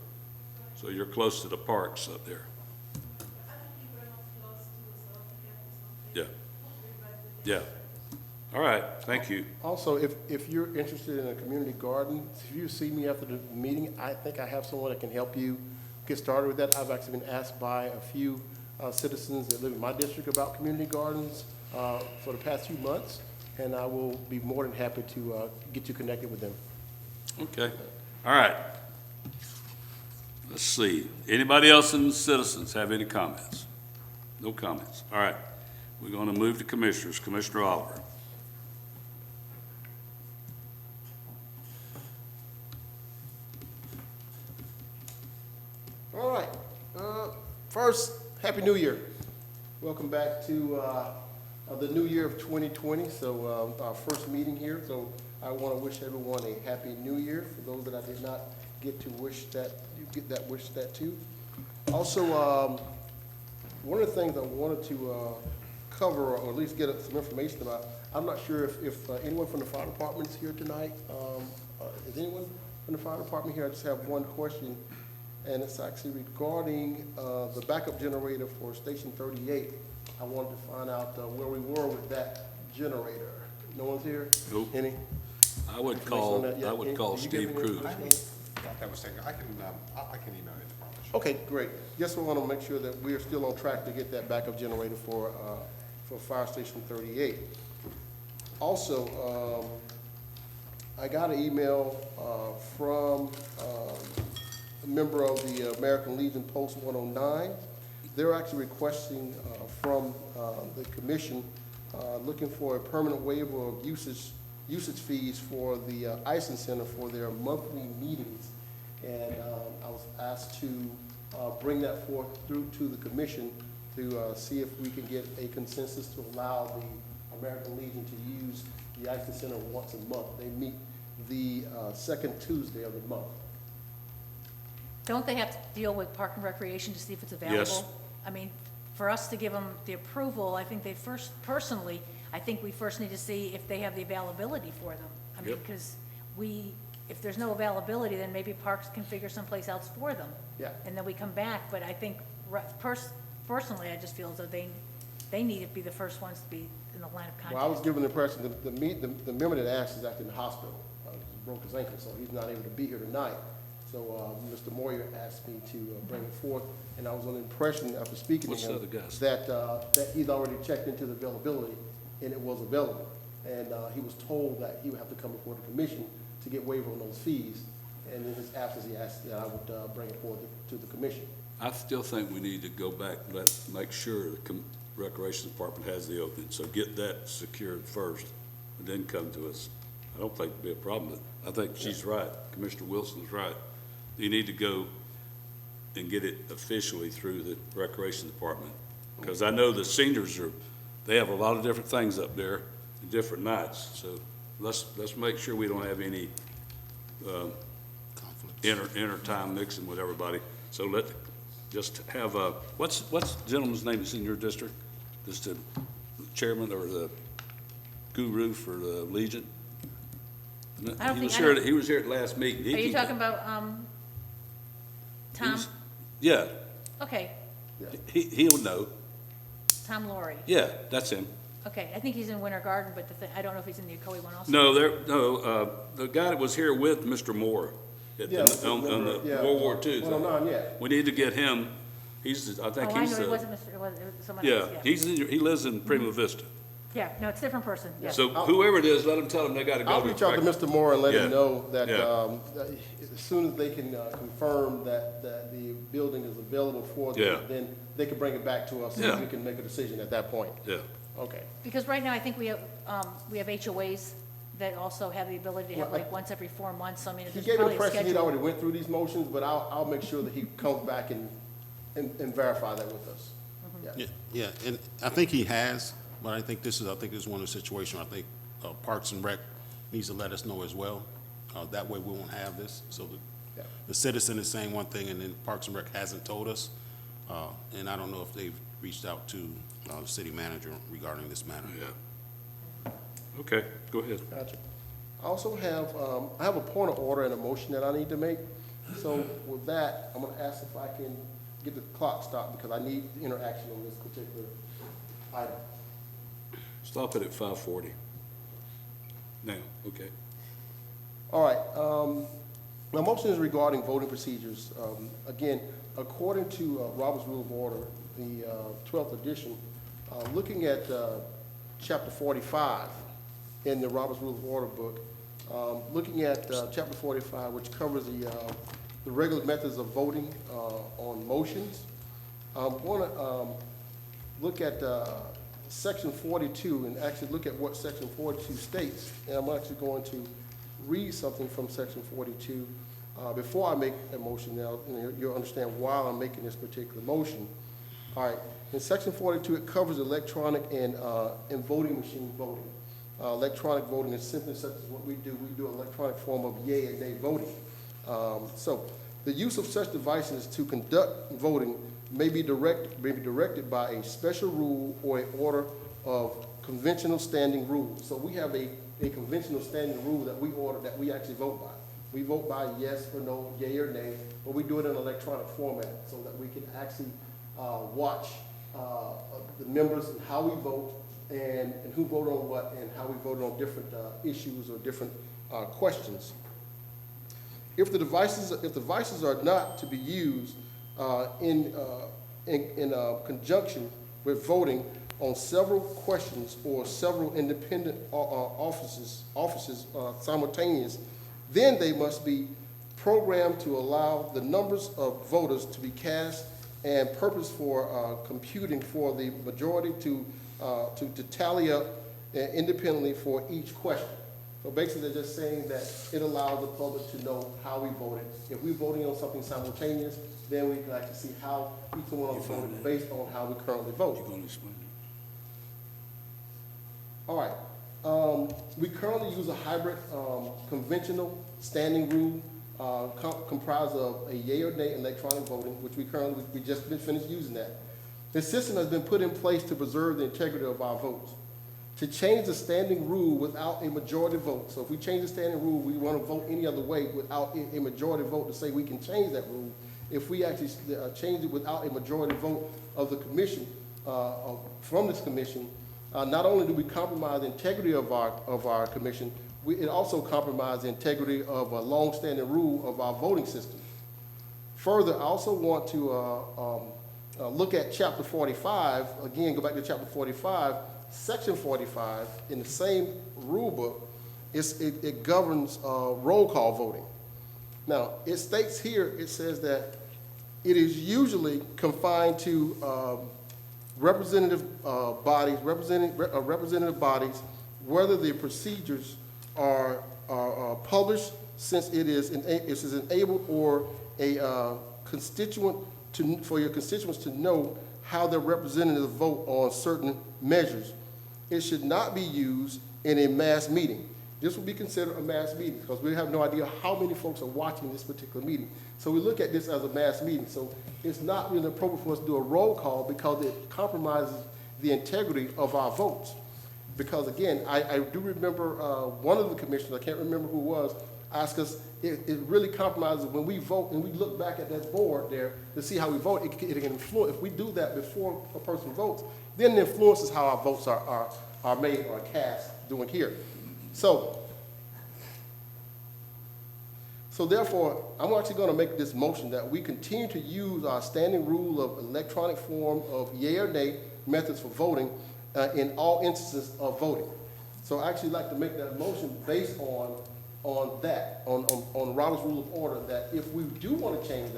So you're close to the parks up there. Yeah. Yeah. All right, thank you. Also, if you're interested in a community garden, if you see me after the meeting, I think I have someone that can help you get started with that. I've actually been asked by a few citizens that live in my district about community gardens for the past few months, and I will be more than happy to get you connected with them. Okay, all right. Let's see, anybody else in the citizens have any comments? No comments, all right. We're gonna move to commissioners. Commissioner Oliver. All right. First, Happy New Year. Welcome back to the new year of 2020. So our first meeting here. So I want to wish everyone a Happy New Year. For those that I did not get to wish that, you get that wish that too. Also, one of the things I wanted to cover, or at least get some information about, I'm not sure if anyone from the fire department is here tonight. Is anyone from the fire department here? I just have one question. And it's actually regarding the backup generator for Station 38. I wanted to find out where we were with that generator. No one's here? Nope. Any? I would information on call, that yet? I would Any- call did you give Steve me Cruz. information? Thought that was taken, I can email it, I promise. Okay, great. Just want to make sure that we are still on track to get that backup generator for Fire Station 38. Also, I got an email from a member of the American Legion Post 109. They're actually requesting from the commission, looking for a permanent waiver of usage fees for the Icing Center for their monthly meetings. And I was asked to bring that forth through to the commission to see if we can get a consensus to allow the American Legion to use the Icing Center once a month. They meet the second Tuesday of the month. Don't they have to deal with Park and Recreation to see if it's available? Yes. I mean, for us to give them the approval, I think they first, personally, I think we first need to see if they have the availability for them. I mean, Yep. because if there's no availability, then maybe Parks can figure someplace else for them. Yeah. And then we come back, but I think, personally, I just feel as though they they need to be the first ones to be in the line of contact. Well, I was given the impression that the member that asked is actually in the hospital. He broke his ankle, so he's not able to be here tonight. So Mr. Moyer asked me to bring it forth, and I was under the impression after speaking to What's the him other guy's? that he's already checked into the availability, and it was available. And he was told that he would have to come before the commission to get waiver on those fees. And in his absence, he asked that I would bring it forward to the commission. I still think we need to go back, make sure the Recreation Department has the opening, so get that secured first, and then come to us. I don't think it'd be a problem. I think she's right. Commissioner Wilson's right. You need to go and get it officially through the Recreation Department. Because I know the seniors they have a lot of different things up there, and different nights. So let's make sure we don't have any inter time mixing with everybody. So just have what's the gentleman's name that's in your district? Just the chairman or the guru for the Legion? I don't He think- was I here. don't- He was here at last meeting. Are you talking about, Tom? Yeah, Okay, he'll know. Tom Laurie. Yeah, that's him. Okay, I think he's in Winter Garden, but I don't know if he's in the Ocoee one also. No, the guy that was here with Mr. Moore on the World War II. Well, not yet. We need to get him. I think Oh, I he's know, it the, wasn't Mr., it was someone yeah, else, yeah. he lives in Prima Vista. Yeah, no, it's a different person, yeah. So whoever it is, let them tell them they gotta go. I'll reach out to Mr. Moore and let Yeah. him know that Yeah. that as soon as they can confirm that the building is available for Yeah. them, then they can bring it back to us Yeah. and we can make a decision at that point. Yeah, Okay. Because right now, I think we have HOAs that also have the ability to have Well, like once every 4 months, so I mean, He there's gave me the probably a impression he'd schedule. already went through these motions, but I'll make sure that he comes back and verify that with us. Yeah. Yeah, and I think he has, but I think this is one of the situations, I think Parks and Rec needs to let us know as well. That way we won't have this, so Yeah. the citizen is saying one thing and then Parks and Rec hasn't told us. And I don't know if they've reached out to the city manager regarding this matter. yeah. Okay, go ahead. Gotcha. I also have, I have a point of order and a motion that I need to make. So with that, I'm gonna ask if I can get the clock stopped because I need interaction on this particular item. Stop it at 5:40. Now, okay. All right, my motion is regarding voting procedures. Again, according to Robert's Rule of Order, the 12th edition, looking at Chapter 45 in the Robert's Rule of Order book, looking at Chapter 45, which covers the regular methods of voting on motions, I want to look at Section 42 and actually look at what Section 42 states. And I'm actually going to read something from Section 42 before I make a motion. Now, you'll understand why I'm making this particular motion. All right, in Section 42, it covers electronic and voting machine voting. Electronic voting is simply such as what we do. We do an electronic form of yea and nay voting. So the use of such devices to conduct voting may be directed by a special rule or an order of conventional standing rules. So we have a conventional standing rule that we actually vote by. We vote by yes or no, yea or nay, but we do it in electronic format so that we can actually watch the members and how we vote and who voted on what and how we voted on different issues or different questions. If the devices are not to be used in conjunction with voting on several questions or several independent offices simultaneous, then they must be programmed to allow the numbers of voters to be cast and purpose for computing for the majority to tally up independently for each question. So basically, they're just saying that it allows the public to know how we voted. If we're voting on something simultaneous, then we can actually see how each one of us voted based on how we currently vote. You gonna explain it? All right. We currently use a hybrid conventional standing rule comprised of a yea or nay electronic voting, which we just finished using that. This system has been put in place to preserve the integrity of our votes. To change the standing rule without a majority vote, so if we change the standing rule, we want to vote any other way without a majority vote to say we can change that rule. If we actually change it without a majority vote of the commission, from this commission, not only do we compromise the integrity of our commission, it also compromises the integrity of a long-standing rule of our voting system. Further, I also want to look at Chapter 45, again, go back to Chapter 45, Section 45, in the same rule book, it governs roll call voting. Now, it states here, it says that it is usually confined to representative bodies, whether the procedures are published, since it is enabled, or a constituent for your constituents to know how their representatives vote on certain measures. It should not be used in a mass meeting. This will be considered a mass meeting because we have no idea how many folks are watching this particular meeting. So we look at this as a mass meeting. So it's not really appropriate for us to do a roll call because it compromises the integrity of our votes. Because again, I do remember one of the commissioners, I can't remember who it was, asked us, it really compromises when we vote and we look back at that board there to see how we vote, it can influence. If we do that before a person votes, then it influences how our votes are made or cast doing here. So therefore, I'm actually going to make this motion that we continue to use our standing rule of electronic form of yea or nay methods for voting in all instances of voting. So I actually like to make that motion based on Robert's Rule of Order, that if we do want to change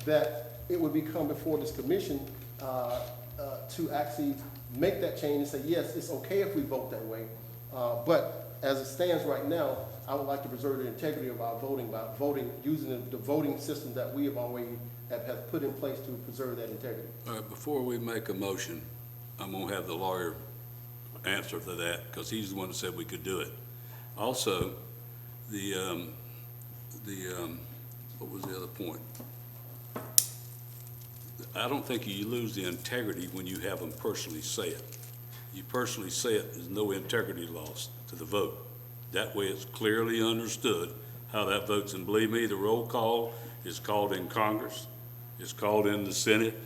that it would become before this commission to actually make that change and say, yes, it's okay if we vote that way. But as it stands right now, I would like to preserve the integrity of our voting by using the voting system that we have already have put in place to preserve that integrity. All right, before we make a motion, I'm going to have the lawyer answer to that because he's the one that said we could do it. Also, what was the other point? I don't think you lose the integrity when you have them personally say it. You personally say it, there's no integrity lost to the vote. That way it's clearly understood how that votes. And believe me, the roll call is called in Congress, it's called in the Senate,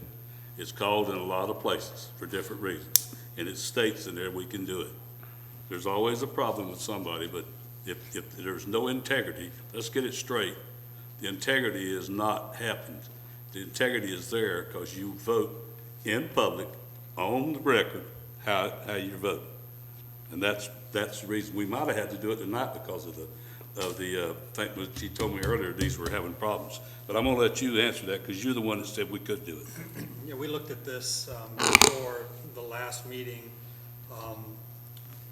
it's called in a lot of places for different reasons. And it states in there we can do it. There's always a problem with somebody, but if there's no integrity, let's get it straight. The integrity has not happened. The integrity is there because you vote in public, on the record, how you vote. And that's the reason we might have had to do it tonight because of the thing that she told me earlier, these were having problems. But I'm gonna let you answer that because you're the one that said we could do it. Yeah, we looked at this before the last meeting.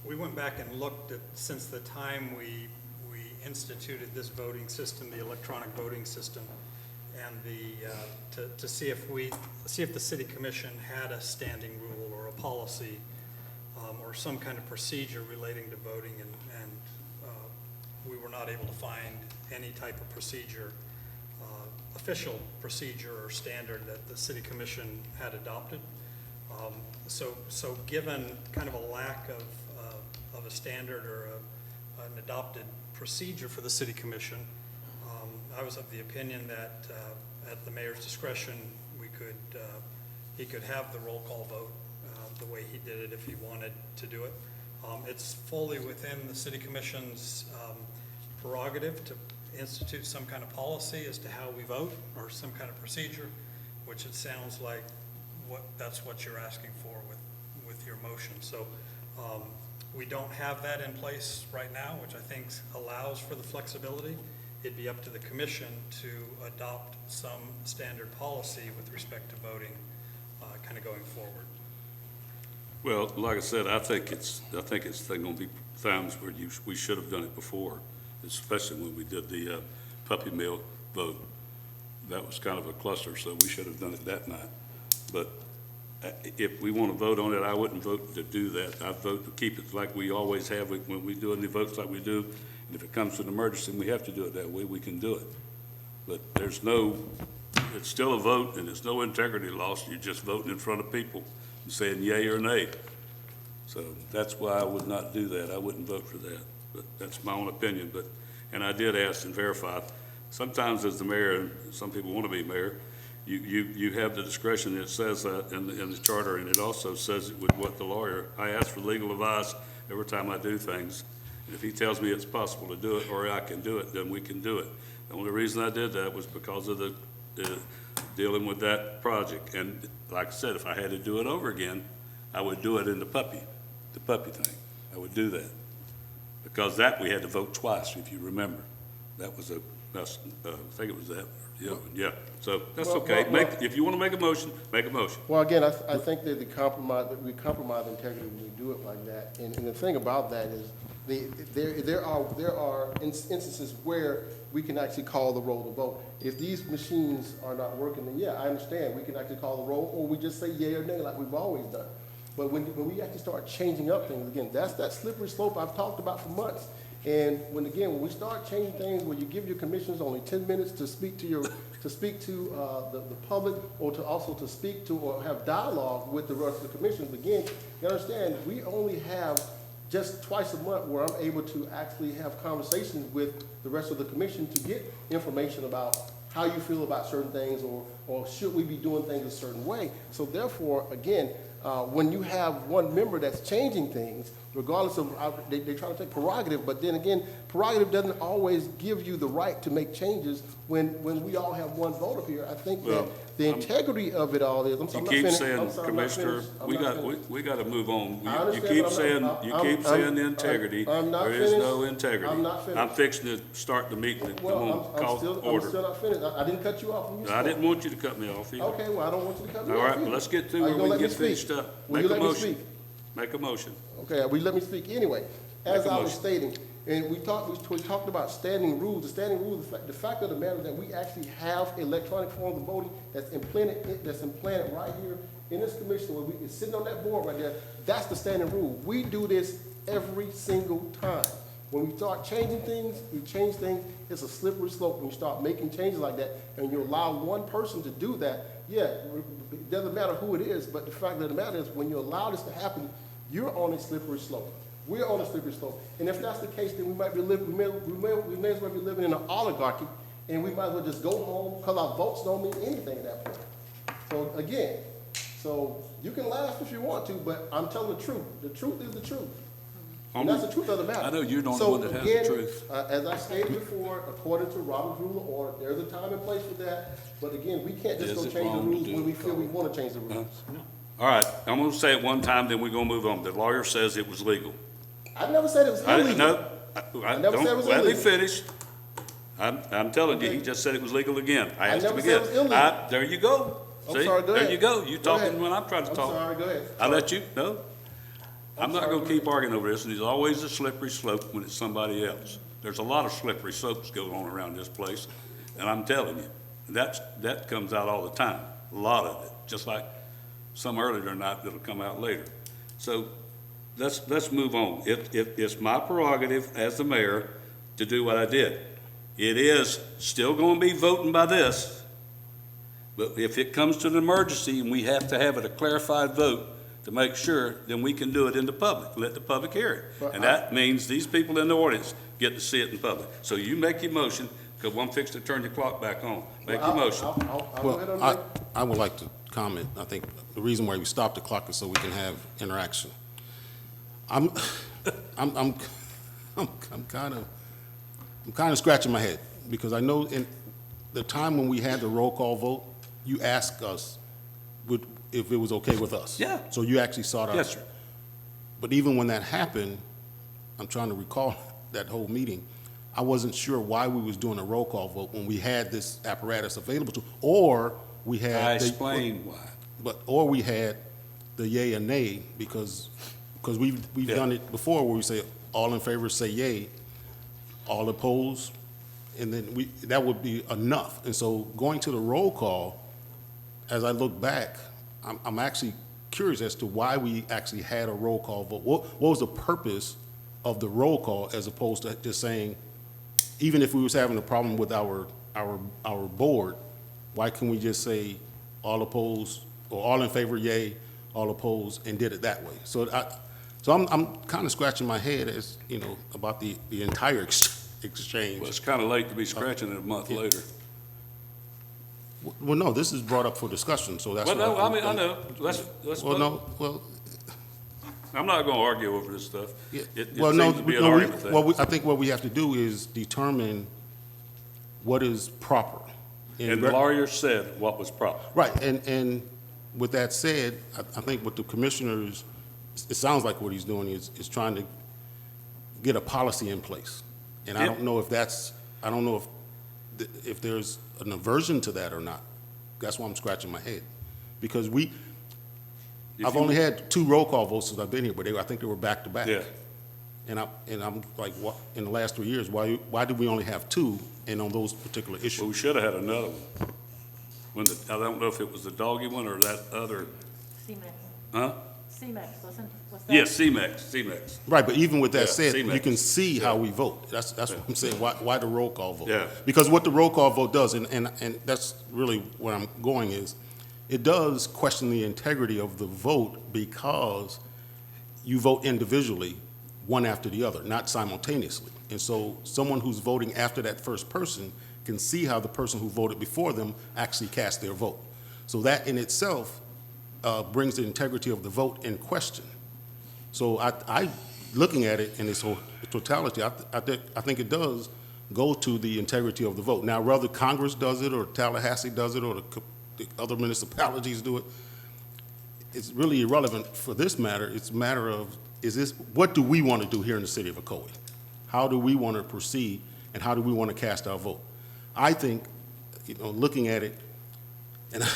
We went back and looked at, since the time we instituted this voting system, the electronic voting system, and to see if the city commission had a standing rule or a policy or some kind of procedure relating to voting, and we were not able to find any type of procedure, official procedure or standard that the city commission had adopted. So given kind of a lack of a standard or an adopted procedure for the city commission, I was of the opinion that at the mayor's discretion, he could have the roll call vote the way he did it if he wanted to do it. It's fully within the city commission's prerogative to institute some kind of policy as to how we vote or some kind of procedure, which it sounds like that's what you're asking for with your motion. So we don't have that in place right now, which I think allows for the flexibility. It'd be up to the commission to adopt some standard policy with respect to voting kind of going forward. Well, like I said, I think it's going to be times where we should have done it before, especially when we did the puppy mill vote. That was kind of a cluster, so we should have done it that night. But if we want to vote on it, I wouldn't vote to do that. I'd vote to keep it like we always have when we do any votes like we do. And if it comes to an emergency and we have to do it that way, we can do it. But it's still a vote and there's no integrity lost. You're just voting in front of people and saying yay or nay. So that's why I would not do that. I wouldn't vote for that. But that's my own opinion. And I did ask and verify. Sometimes as the mayor, and some people want to be mayor, you have the discretion. It says that in the charter, and it also says it with what the lawyer, I ask for legal advice every time I do things. And if he tells me it's possible to do it, or I can do it, then we can do it. The only reason I did that was because of the dealing with that project. And like I said, if I had to do it over again, I would do it in the puppy thing. I would do that. Because that, we had to vote twice, if you remember. That was I think it was that, yeah. So that's Well, okay. well, If you want to make a motion, make a motion. Well, again, I think that we compromise integrity when we do it like that. And the thing about that is, there are instances where we can actually call the roll to vote. If these machines are not working, then yeah, I understand, we can actually call the roll, or we just say yea or nay like we've always done. But when we actually start changing up things, again, that's that slippery slope I've talked about for months. And when we start changing things where you give your commissioners only 10 minutes to speak to the public, or to speak to or have dialogue with the rest of the commissioners, again, you understand, we only have just twice a month where I'm able to actually have conversations with the rest of the commission to get information about how you feel about certain things, or should we be doing things a certain way. So therefore, again, when you have one member that's changing things, regardless of, they try to take prerogative, but then again, prerogative doesn't always give you the right to make changes when we all have one vote up here. I think that the integrity of it all is, You keep saying, Commissioner, we got to move on. You keep saying the integrity. There is no integrity. I'm not finished. I'm fixing to start the meeting. I'm I'm still order. not finished. I didn't cut you off when you spoke. I didn't want you to cut me off either. Okay, well, I don't want you to cut me All off right, either. well, let's get through Are you where we gonna can let get me finished speak? up. Will you Make a let me motion. speak? Make a motion. Okay, will you let me speak anyway? As Make a I was motion. stating, and we talked about standing rules. The standing rules, the fact of the matter is that we actually have electronic forms of voting that's implanted right here in this commission, where it's sitting on that board right there. That's the standing rule. We do this every single time. When we start changing things, we change things. It's a slippery slope when you start making changes like that, and you allow one person to do that. Yeah, it doesn't matter who it is, but the fact of the matter is, when you allow this to happen, you're on a slippery slope. We're on a slippery slope. And if that's the case, then we may as well be living in an oligarchy, and we might as well just go home, because our votes don't mean anything at that point. So again, you can laugh if you want to, but I'm telling the truth. The truth is the truth. And that's the truth of the matter. I know you're the only one that has the truth. As I stated before, according to Robert's Rule of Order, there's a time and place for that. But again, we can't just Is go it change the wrong to rules do when we it, feel we Carl? want to change the rules. All right, I'm going to say it one time, then we're going to move on. The lawyer says it was legal. I never said it was illegal. I never said it was Let me illegal. finish. I'm telling you, he just said it was legal again. I asked him never said again. it was illegal. There you go. I'm See? sorry, go There ahead. you go. You Go ahead. talking when I'm trying to I'm talk. sorry, go ahead. I let you, no? I'm not sorry, going to go keep arguing over this, and there's always a slippery slope when it's somebody else. There's a lot of slippery slopes going on around this place, and I'm telling you, that comes out all the time, a lot of it, just like some earlier tonight that'll come out later. So let's move on. It's my prerogative as the mayor to do what I did. It is still going to be voting by this, but if it comes to an emergency and we have to have it a clarified vote to make sure, then we can do it in the public, let the public hear it. But And that means these people in the audience get to see it in public. So you make your motion, because I'm fixing to turn your clock back on. Make your motion. I'll go ahead Well, on I would like to comment. I think the reason why we stopped the clock is so we can have interaction. I'm kind of scratching my head, because I know in the time when we had the roll call vote, you asked us if it was okay with us. Yeah. So you actually sought out. Yes, sir. But even when that happened, I'm trying to recall that whole meeting, I wasn't sure why we was doing a roll call vote when we had this apparatus available to, or we had. I explained why. Or we had the yay and nay, because we've Yeah. done it before where we say, all in favor say yay, all opposed, and then that would be enough. And so going to the roll call, as I look back, I'm actually curious as to why we actually had a roll call vote. What was the purpose of the roll call, as opposed to just saying, even if we was having a problem with our board, why can't we just say all opposed, or all in favor, yay, all opposed, and did it that way? So I'm kind of scratching my head as, about the entire exchange. Well, it's kind of late to be scratching it a month later. Well, no, this is brought up for discussion, so that's. Well, no, why- I mean, I know, let's, Well, no, well, I'm not gonna argue over this stuff. yeah, It well, no, seems to be an no, argument thing. I think what we have to do is determine what is proper. And the lawyer said what was proper. Right, and with that said, I think what the commissioners, it sounds like what he's doing is trying to get a policy in place. And I Yep. don't know if that's, I don't know if there's an aversion to that or not. That's why I'm scratching my head. Because I've only had 2 roll call votes since I've been here, but I think they were back to back. Yeah. And I'm like, what, in the last 3 years, why did we only have 2 and on those particular issues? Well, we should have had another one. I don't know if it was the doggy one or that other, CMAX, huh? CMAX, what's that? Yes, C-Max. Right, but even with that Yeah, said, you C-Max. can see how Yeah. we vote. That's what I'm saying. Why the roll call vote? Yeah. Because what the roll call vote does, and that's really where I'm going is, it does question the integrity of the vote because you vote individually, one after the other, not simultaneously. And so someone who's voting after that first person can see how the person who voted before them actually cast their vote. So that in itself brings the integrity of the vote in question. So I looking at it in its whole totality, I think it does go to the integrity of the vote. Now, whether Congress does it, or Tallahassee does it, or the other municipalities do it, it's really irrelevant for this matter. It's a matter of, what do we want to do here in the city of Ocoee? How do we want to proceed, and how do we want to cast our vote? I think, looking at it,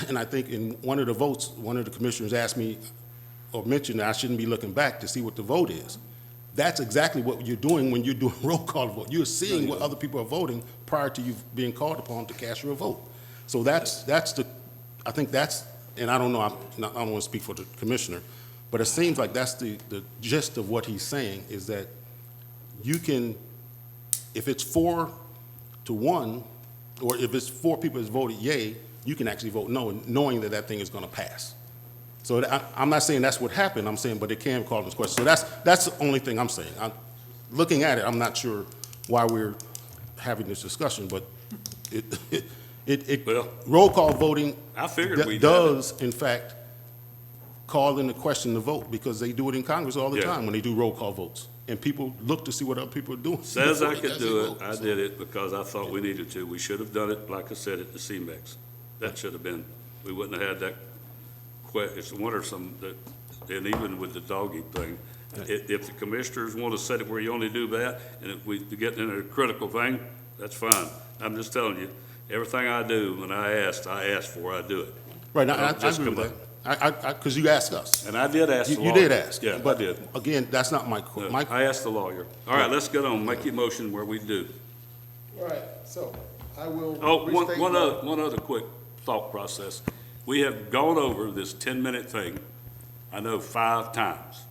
and I think in one of the votes, one of the commissioners asked me or mentioned that I shouldn't be looking back to see what the vote is. That's exactly what you're doing when you're doing roll call vote. You're seeing what other people are voting prior to you being called upon to cast your vote. So I think that's, and I don't know, I don't want to speak for the commissioner, but it seems like that's the gist of what he's saying, is that you can, if it's 4-1, or if it's 4 people that's voted yay, you can actually vote no, knowing that that thing is going to pass. So I'm not saying that's what happened. I'm saying, but it can call into question. So that's the only thing I'm saying. Looking at it, I'm not sure why we're having this discussion, but Well, roll call voting I figured we'd does, in fact, call into question the vote, because they do it in Congress all the Yeah. time when they do roll call votes. And people look to see what other people are doing. Says I before they could actually do it, vote. I did it because I thought we needed to. We should have done it, like I said, at the CMEX. That should have been, we wouldn't have had that it's one or some, and even with the doggy thing, if the commissioners want to set it where you only do that, and if we get in a critical thing, that's fine. I'm just telling you, everything I do, when I ask for, I do it. Right, I Don't just agree with come that. Because you asked us. And I did ask the You lawyer. did ask. Yeah, I but did. again, that's not my, No, my, I asked the lawyer. All right, let's get on, make your motion where we do. All right, so I will Oh, restate one my- other quick thought process. We have gone over this 10-minute thing, I know 5 times.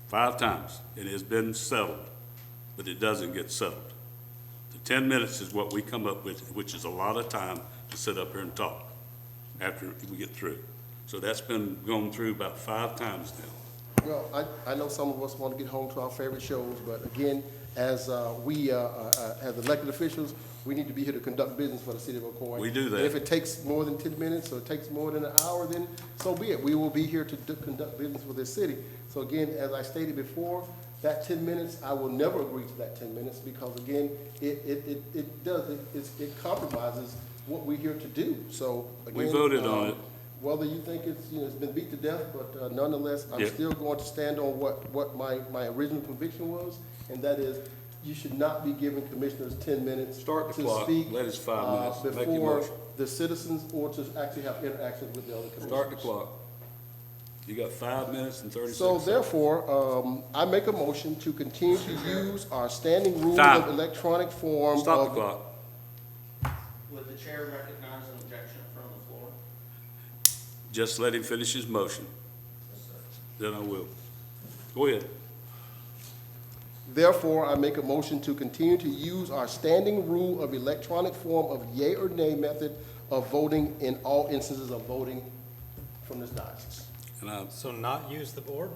5 times. It has been settled, but it doesn't get settled. The 10 minutes is what we come up with, which is a lot of time to sit up here and talk after we get through. So that's been gone through about 5 times now. Well, I know some of us want to get home to our favorite shows, but again, as we, as elected officials, we need to be here to conduct business for the city of Ocoee. We do that. And if it takes more than 10 minutes, or it takes more than an hour, then so be it. We will be here to conduct business for this city. So again, as I stated before, that 10 minutes, I will never agree to that 10 minutes, because again, it compromises what we're here to do. So again. We voted on it. Whether you think it's been beat to death, but nonetheless, I'm Yeah. still going to stand on what my original conviction was, and that is, you should not be giving commissioners 10 minutes Start the to clock. speak Let us 5 minutes. Make your before motion. the citizens, or to actually have interactions with the other commissioners. Start the clock. You got 5 minutes and 36 So seconds. therefore, I make a motion to continue to use our standing rules Time. of electronic form. Stop the of- clock. Would the chair recognize an objection from the floor? Just let him finish his motion. Then I will. Go ahead. Therefore, I make a motion to continue to use our standing rule of electronic form of yea or nay method of voting in all instances of voting from this diocese. And I, So not use the board?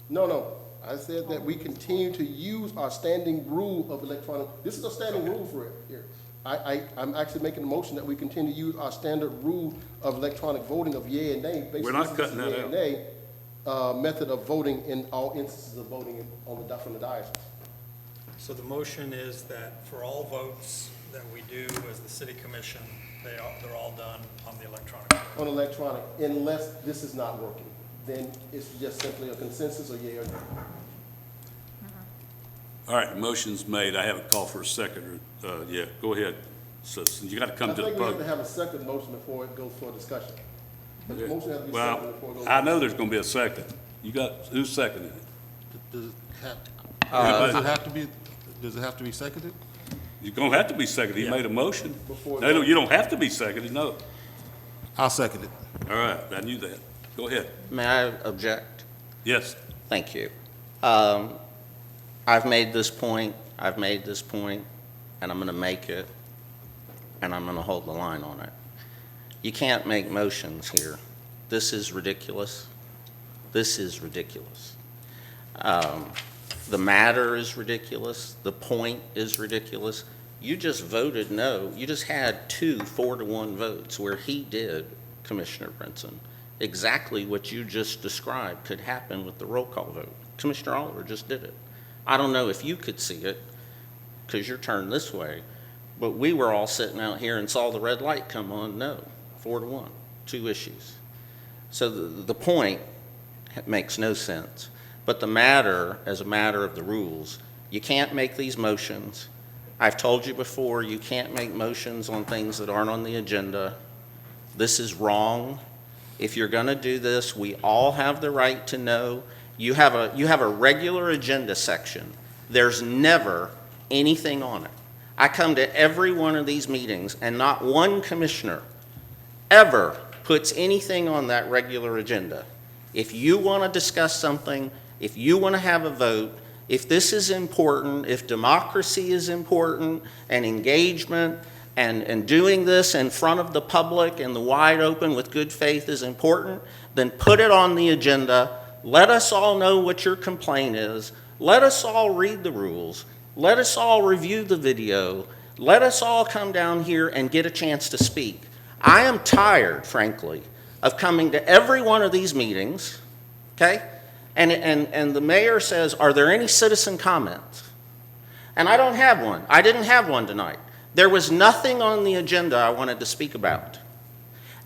No, I said that we continue to use our standing rule of electronic, this is a standing rule for it here. I'm actually making a motion that we continue to use our standard rule of electronic voting of yea and nay. Basically, We're not this is cutting a that yea and nay, method of voting in all instances of voting from the diocese. So the motion is that for all votes that we do as the city commission, they're all done on the electronic. On electronic, unless this is not working, then it's just simply a consensus or yea or nay. All right, motion's made. I haven't called for a second, yeah, go ahead. So you gotta come to the I think we have to public. have a second motion before it goes for discussion. The motion has to be seconded Well, before it goes. I know there's gonna be a second. You got, who's seconding it? Does it have, Everybody? does it have to be seconded? You're gonna have to be seconded. He Yeah. made a motion. Before- No, you don't have to be seconded, no. I'll second it. All right, I knew that. Go ahead. May I object? Yes. Thank you. I've made this point, and I'm going to make it, and I'm going to hold the line on it. You can't make motions here. This is ridiculous. This is ridiculous. The matter is ridiculous. The point is ridiculous. You just voted no. You just had 2 4-to-1 votes where he did, Commissioner Brinson, exactly what you just described could happen with the roll call vote. Commissioner Oliver just did it. I don't know if you could see it because you're turned this way, but we were all sitting out here and saw the red light come on, no, 4-to-1, 2 issues. So the point makes no sense. But the matter, as a matter of the rules, you can't make these motions. I've told you before, you can't make motions on things that aren't on the agenda. This is wrong. If you're going to do this, we all have the right to know. You have a regular agenda section. There's never anything on it. I come to every one of these meetings, and not one commissioner ever puts anything on that regular agenda. If you want to discuss something, if you want to have a vote, if this is important, if democracy is important, and engagement, and doing this in front of the public and the wide open with good faith is important, then put it on the agenda. Let us all know what your complaint is. Let us all read the rules. Let us all review the video. Let us all come down here and get a chance to speak. I am tired, frankly, of coming to every one of these meetings, okay? And the mayor says, are there any citizen comments? And I don't have one. I didn't have one tonight. There was nothing on the agenda I wanted to speak about.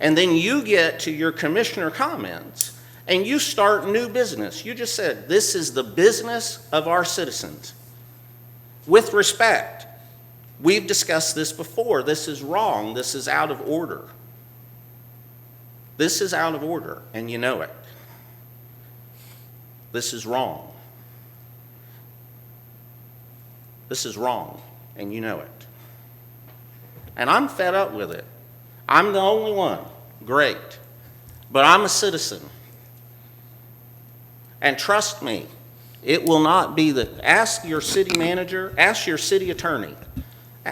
And then you get to your commissioner comments and you start new business. You just said, this is the business of our citizens. With respect, we've discussed this before. This is wrong. This is out of order. This is out of order, and you know it. This is wrong. This is wrong, and you know it. And I'm fed up with it. I'm the only one. Great. But I'm a citizen. And trust me, it will not be ask your city manager, ask your city attorney.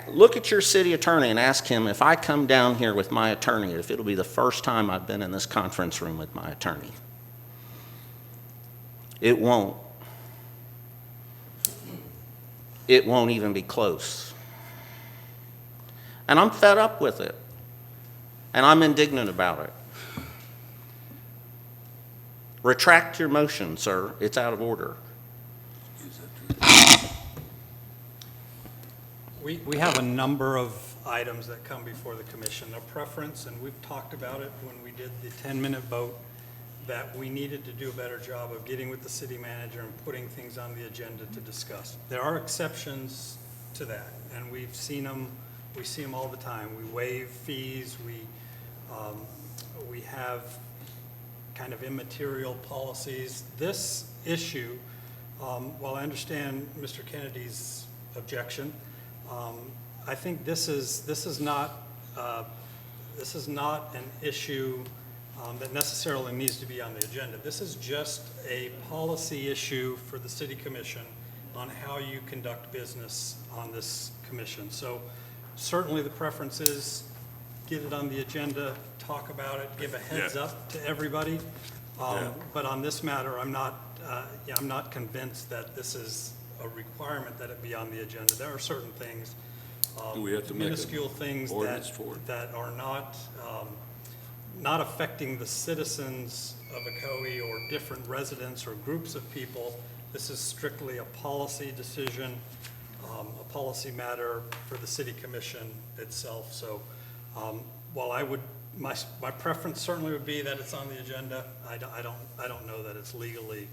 Look at your city attorney and ask him if I come down here with my attorney, if it'll be the first time I've been in this conference room with my attorney. It won't. It won't even be close. And I'm fed up with it. And I'm indignant about it. Retract your motion, sir. It's out of order. We have a number of items that come before the commission. A preference, and we've talked about it when we did the 10-minute vote, that we needed to do a better job of getting with the city manager and putting things on the agenda to discuss. There are exceptions to that, and we've seen them. We see them all the time. We waive fees. We have kind of immaterial policies. This issue, while I understand Mr. Kennedy's objection, I think this is not an issue that necessarily needs to be on the agenda. This is just a policy issue for the city commission on how you conduct business on this commission. So certainly the preference is get it on the agenda, talk about it, give a heads up to everybody. But on this matter, I'm not convinced that this is a requirement that it be on the agenda. There are certain things Do we have to make a minuscule things ordinance for it? that are not, not affecting the citizens of Ocoee or different residents or groups of people. This is strictly a policy decision, a policy matter for the city commission itself. So while I would, my preference certainly would be that it's on the agenda, I don't know that it's legally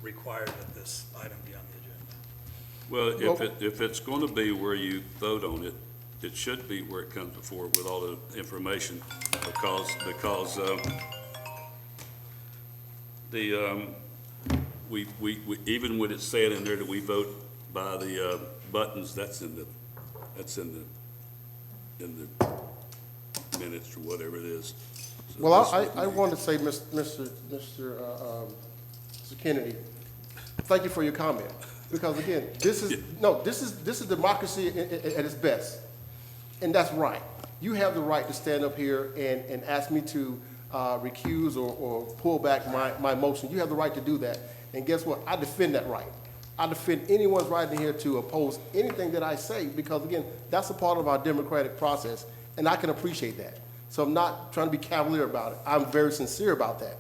required that this item be on the agenda. Well, if it's going to be where you vote on it, it should be where it comes before with all the information, because we even when it's said in there that we vote by the buttons, that's in the minutes or whatever it is. So Well, I want to say, Mr. Kennedy, thank you for your comment. Because again, this is democracy at its best. And that's right. You have the right to stand up here and ask me to recuse or pull back my motion. You have the right to do that. And guess what? I defend that right. I defend anyone's right in here to oppose anything that I say, because again, that's a part of our democratic process, and I can appreciate that. So I'm not trying to be cavalier about it. I'm very sincere about that.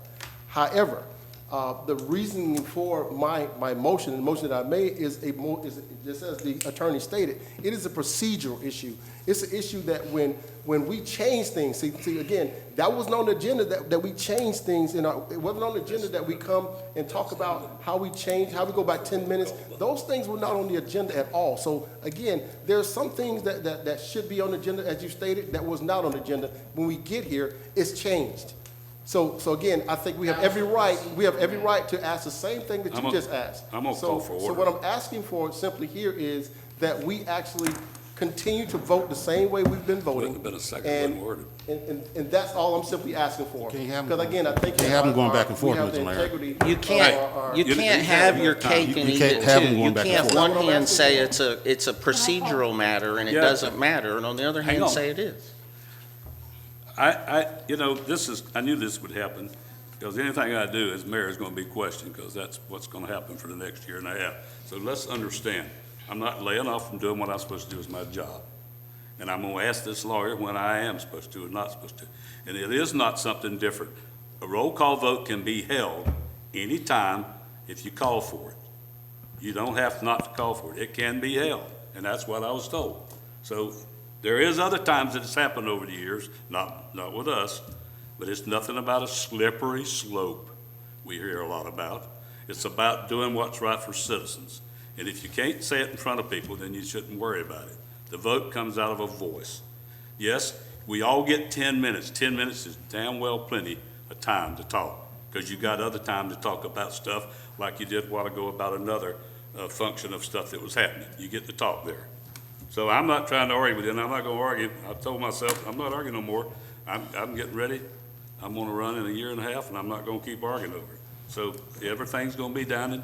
However, the reasoning for my motion, and the motion that I made is just as the attorney stated, it is a procedural issue. It's an issue that when we change things, see again, that wasn't on the agenda that we change things it wasn't on the agenda that we come and talk about how we change, how we go back 10 minutes. Those things were not on the agenda at all. So again, there's some things that should be on the agenda, as you stated, that was not on the agenda. When we get here, it's changed. So again, I think we have every right to ask the same thing that you just asked. I'm gonna call for order. So what I'm asking for simply here is that we actually continue to vote the same way we've been voting. Wouldn't have been a second word. And that's all I'm simply asking for. Can't have 'em- Because again, I think can't have 'em going back and forth, we have the Mr. Mayor. integrity You can't have your cake and You eat can't it have too. them going You back and can't forth. one hand say it's a procedural matter and it Yeah. doesn't matter, and on the other Hang hand on. say it is. I knew this would happen, because anything I do as mayor is going to be questioned, because that's what's going to happen for the next year and a half. So let's understand, I'm not laying off from doing what I'm supposed to do as my job. And I'm going to ask this lawyer when I am supposed to or not supposed to. And it is not something different. A roll call vote can be held anytime if you call for it. You don't have not to call for it. It can be held, and that's what I was told. So there is other times that it's happened over the years, not with us, but it's nothing about a slippery slope we hear a lot about. It's about doing what's right for citizens. And if you can't say it in front of people, then you shouldn't worry about it. The vote comes out of a voice. Yes, we all get 10 minutes. 10 minutes is damn well plenty of time to talk, because you got other time to talk about stuff like you did a while ago about another function of stuff that was happening. You get to talk there. So I'm not trying to argue with you, and I'm not going to argue. I told myself I'm not arguing no more. I'm getting ready. I'm going to run in a year and a half, and I'm not going to keep arguing over it. So everything's going to be down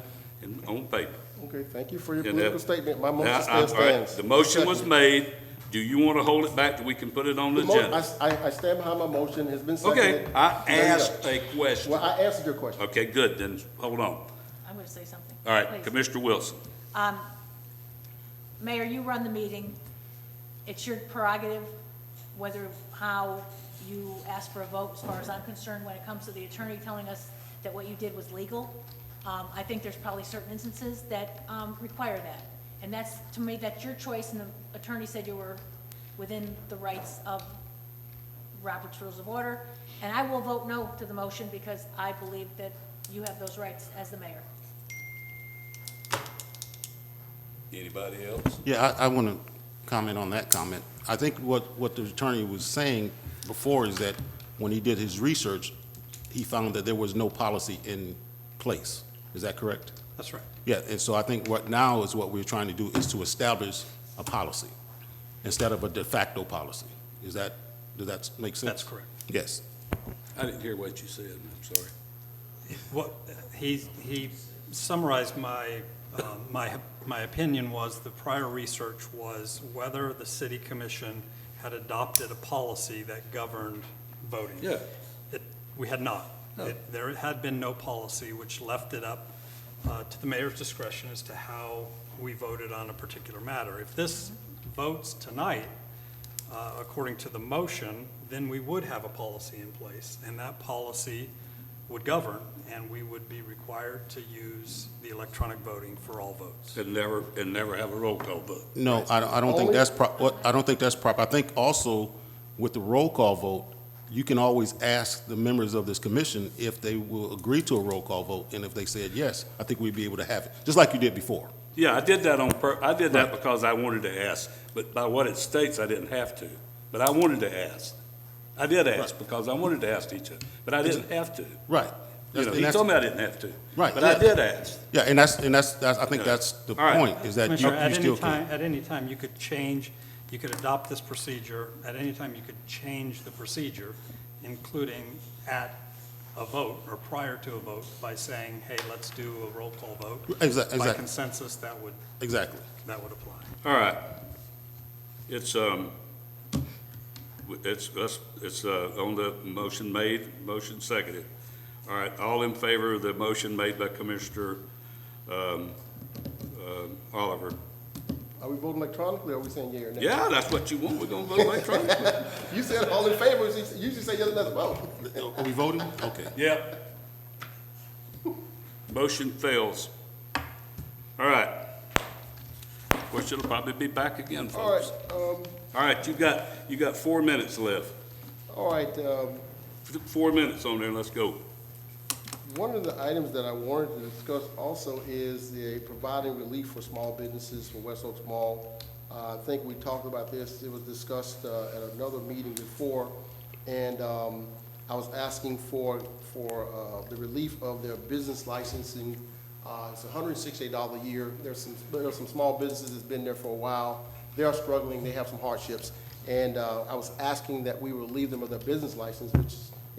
on paper. Okay, thank you for your And political statement. My motion Now, still all right, stands. the motion was Second. made. Do you want to hold it back till we can put it on the agenda? I stand behind my motion, has been seconded. Okay, I There you go. asked a question. Well, I answered your question. Okay, good, then hold on. I'm going to say something. All right, Please. Commissioner Wilson. Mayor, you run the meeting. It's your prerogative how you ask for a vote, as far as I'm concerned, when it comes to the attorney telling us that what you did was legal. I think there's probably certain instances that require that. And that's, to me, that's your choice, and the attorney said you were within the rights of Robert's Rules of Order. And I will vote no to the motion because I believe that you have those rights as the mayor. Anybody else? Yeah, I want to comment on that comment. I think what the attorney was saying before is that when he did his research, he found that there was no policy in place. Is that correct? That's right. Yeah, and so I think what we're trying to do is to establish a policy instead of a de facto policy. Does that make sense? That's correct. Yes. I didn't hear what you said, I'm sorry. What, he summarized my opinion was the prior research was whether the city commission had adopted a policy that governed voting. Yeah. We had not. No. There had been no policy, which left it up to the mayor's discretion as to how we voted on a particular matter. If this votes tonight, according to the motion, then we would have a policy in place, and that policy would govern, and we would be required to use the electronic voting for all votes. And never have a roll call vote. No, I don't think that's I don't think that's proper. I think also with the roll call vote, you can always ask the members of this commission if they will agree to a roll call vote, and if they said yes, I think we'd be able to have it, just like you did before. Yeah, I did that I did that because I wanted to ask, but by what it states, I didn't have to. But I wanted to ask. I did ask because I wanted to ask teacher, but I didn't have to. Right. You know, he told me I didn't have to. Right, But yeah. I did ask. Yeah, and that's I think that's the All right. point, is that Commissioner, you still can. at any time, you could change, you could adopt this procedure. At any time, you could change the procedure, including at a vote or prior to a vote by saying, hey, let's do a roll call vote. Exactly. By consensus, that would apply. All right. It's on the motion made, motion seconded. All right, all in favor of the motion made by Commissioner Oliver? Are we voting electronically, or are we saying yea or nay? Yeah, that's what you want. We're gonna vote electronically. You said all in favor, you usually say yes or no vote. Are we voting? Okay. Yep. Motion fails. All right. We should probably be back again, All right, folks. All right, you got 4 minutes left. all right, 4 minutes on there, let's go. one of the items that I wanted to discuss also is the providing relief for small businesses for West Oaks Mall. I think we talked about this, it was discussed at another meeting before, and I was asking for the relief of their business licensing. It's $168 a year. There's some small businesses that's been there for a while. They are struggling, they have some hardships, and I was asking that we relieve them of their business license, which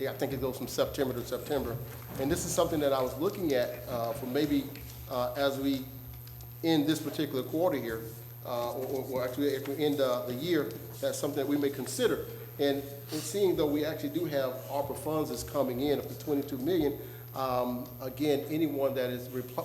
I think it goes from September to September. And this is something that I was looking at for maybe as we end this particular quarter here, or actually if we end the year, that's something that we may consider. And seeing though we actually do have ARPA funds that's coming in up to $22 million, again, anyone that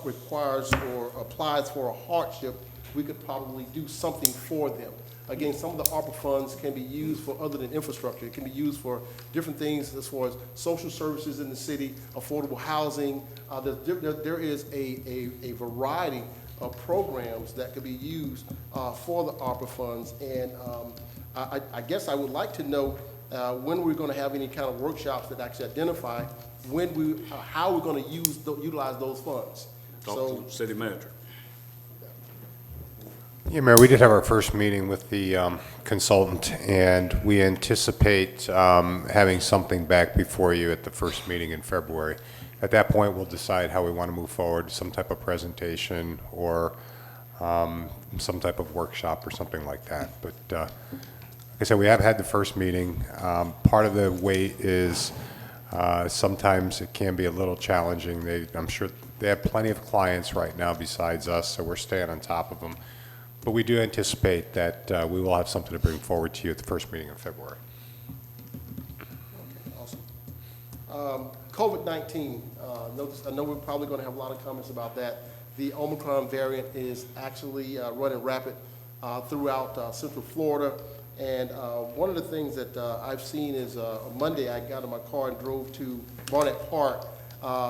requires or applies for a hardship, we could probably do something for them. Again, some of the ARPA funds can be used for other than infrastructure. It can be used for different things as far as social services in the city, affordable housing. There is a variety of programs that could be used for the ARPA funds. And I guess I would like to know when we're going to have any kind of workshops that actually identify how we're going to utilize those funds. Talk to the city manager. Yeah, Mayor, we did have our first meeting with the consultant, and we anticipate having something back before you at the first meeting in February. At that point, we'll decide how we want to move forward, some type of presentation or some type of workshop or something like that. But like I said, we have had the first meeting. Part of the wait is sometimes it can be a little challenging. I'm sure they have plenty of clients right now besides us, so we're staying on top of them. But we do anticipate that we will have something to bring forward to you at the first meeting in February. Okay, awesome. COVID-19, I know we're probably going to have a lot of comments about that. The Omicron variant is actually running rapid throughout Central Florida. And one of the things that I've seen is on Monday, I got in my car and drove to Barnett Park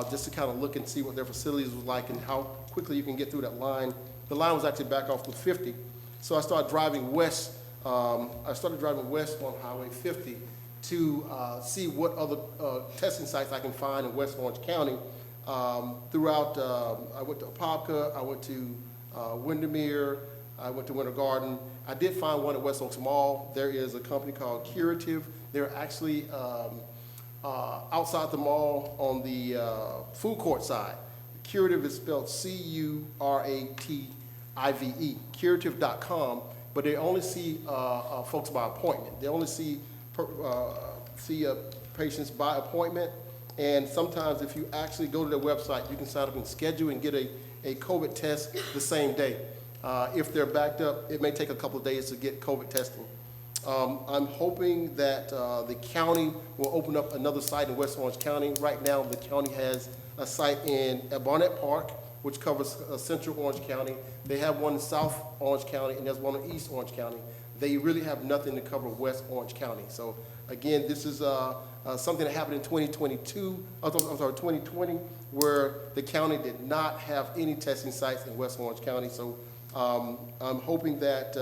just to kind of look and see what their facilities was like and how quickly you can get through that line. The line was actually back off to 50. So I started driving west. On Highway 50 to see what other testing sites I can find in West Orange County. I went to Apopka, I went to Windermere, I went to Winter Garden. I did find one at West Oaks Mall. There is a company called Curative. They're actually outside the mall on the food court side. Curative is spelled C-U-R-A-T-I-V-E, curative.com, but they only see folks by appointment. They only see patients by appointment, and sometimes if you actually go to their website, you can sign up and schedule and get a COVID test the same day. If they're backed up, it may take a couple of days to get COVID testing. I'm hoping that the county will open up another site in West Orange County. Right now, the county has a site at Barnett Park, which covers central Orange County. They have one in South Orange County, and there's one in East Orange County. They really have nothing to cover West Orange County. So again, this is something that happened in 2020, where the county did not have any testing sites in West Orange County. So I'm hoping that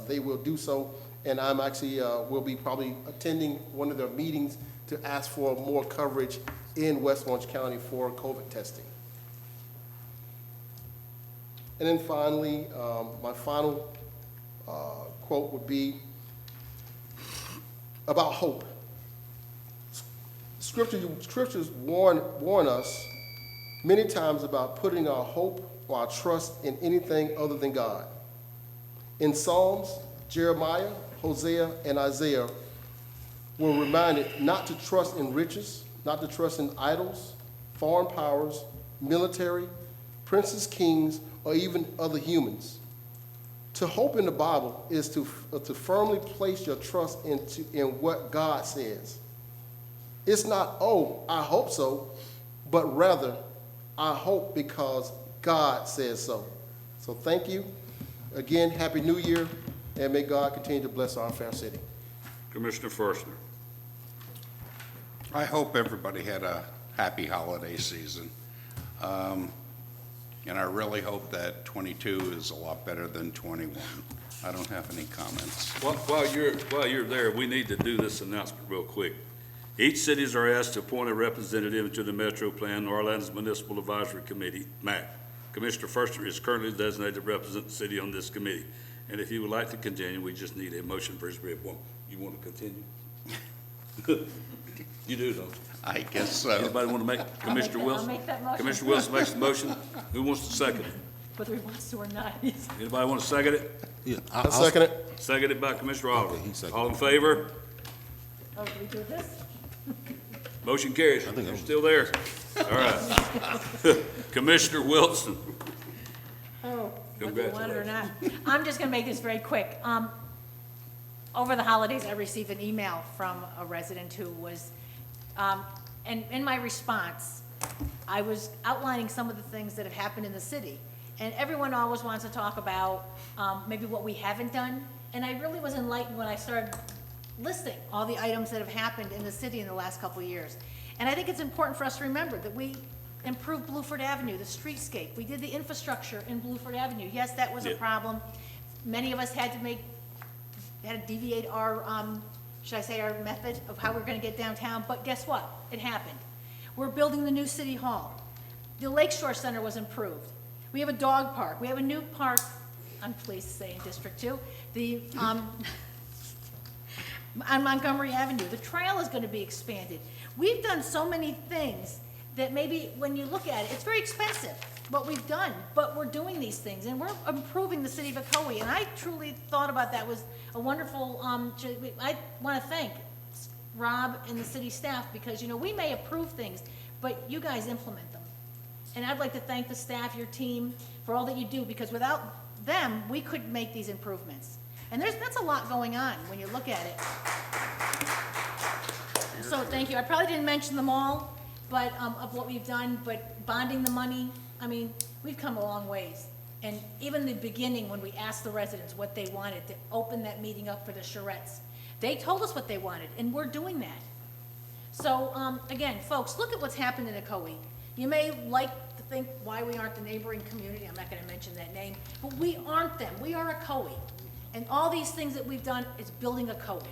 they will do so, and I'm actually will be probably attending one of their meetings to ask for more coverage in West Orange County for COVID testing. And then finally, my final quote would be about hope. Scriptures warn us many times about putting our hope or our trust in anything other than God. In Psalms, Jeremiah, Hosea, and Isaiah were reminded not to trust in riches, not to trust in idols, foreign powers, military, princes, kings, or even other humans. To hope in the Bible is to firmly place your trust in what God says. It's not, oh, I hope so, but rather, I hope because God says so. So thank you. Again, Happy New Year, and may God continue to bless our fair city. Commissioner Forstner. I hope everybody had a happy holiday season. And I really hope that 22 is a lot better than 21. I don't have any comments. While you're there, we need to do this announcement real quick. Each cities are asked to appoint a representative to the Metro Plan or Orlando's Municipal Advisory Committee, MAC. Commissioner Forstner is currently designated to represent the city on this committee. And if you would like to continue, we just need a motion for his reappointment. You want to continue? You do, don't you? I guess so. Anybody want to make, Commissioner I'll Wilson? make that motion. Commissioner Wilson makes the motion. Who wants to second it? Whether he wants to or not. Anybody want to second it? Yeah, I'll second it. Seconded by Commissioner Oliver. Okay, he seconded. All in favor? Oh, do we do this? Motion carries. You're still there. All right. Commissioner Wilson. Oh, whether you want it or not. Congratulations. I'm just going to make this very quick. Over the holidays, I received an email from a resident who was, and in my response, I was outlining some of the things that have happened in the city. And everyone always wants to talk about maybe what we haven't done. And I really was enlightened when I started listing all the items that have happened in the city in the last couple of years. And I think it's important for us to remember that we improved Bluford Avenue, the streetscape. We did the infrastructure in Bluford Avenue. Yes, that was a problem. Many of us had to deviate our, should I say, our method of how we're gonna get downtown, but guess what? It happened. We're building the new city hall. The Lakeshore Center was improved. We have a dog park. We have a new park, I'm pleased to say, in District 2. The, on Montgomery Avenue, the trail is gonna be expanded. We've done so many things that maybe when you look at it, it's very expensive, what we've done, but we're doing these things, and we're improving the city of Ocoee, and I truly thought about that was a wonderful, I want to thank Rob and the city staff, because, you know, we may approve things, but you guys implement them. And I'd like to thank the staff, your team, for all that you do, because without them, we couldn't make these improvements. And that's a lot going on when you look at it. So thank you. I probably didn't mention them all, but, of what we've done, but bonding the money, I mean, we've come a long ways. And even the beginning, when we asked the residents what they wanted, to open that meeting up for the charrettes, they told us what they wanted, and we're doing that. So, again, folks, look at what's happened in Ocoee. You may like to think why we aren't the neighboring community, I'm not gonna mention that name, but we aren't them, we are Ocoee. And all these things that we've done is building Ocoee.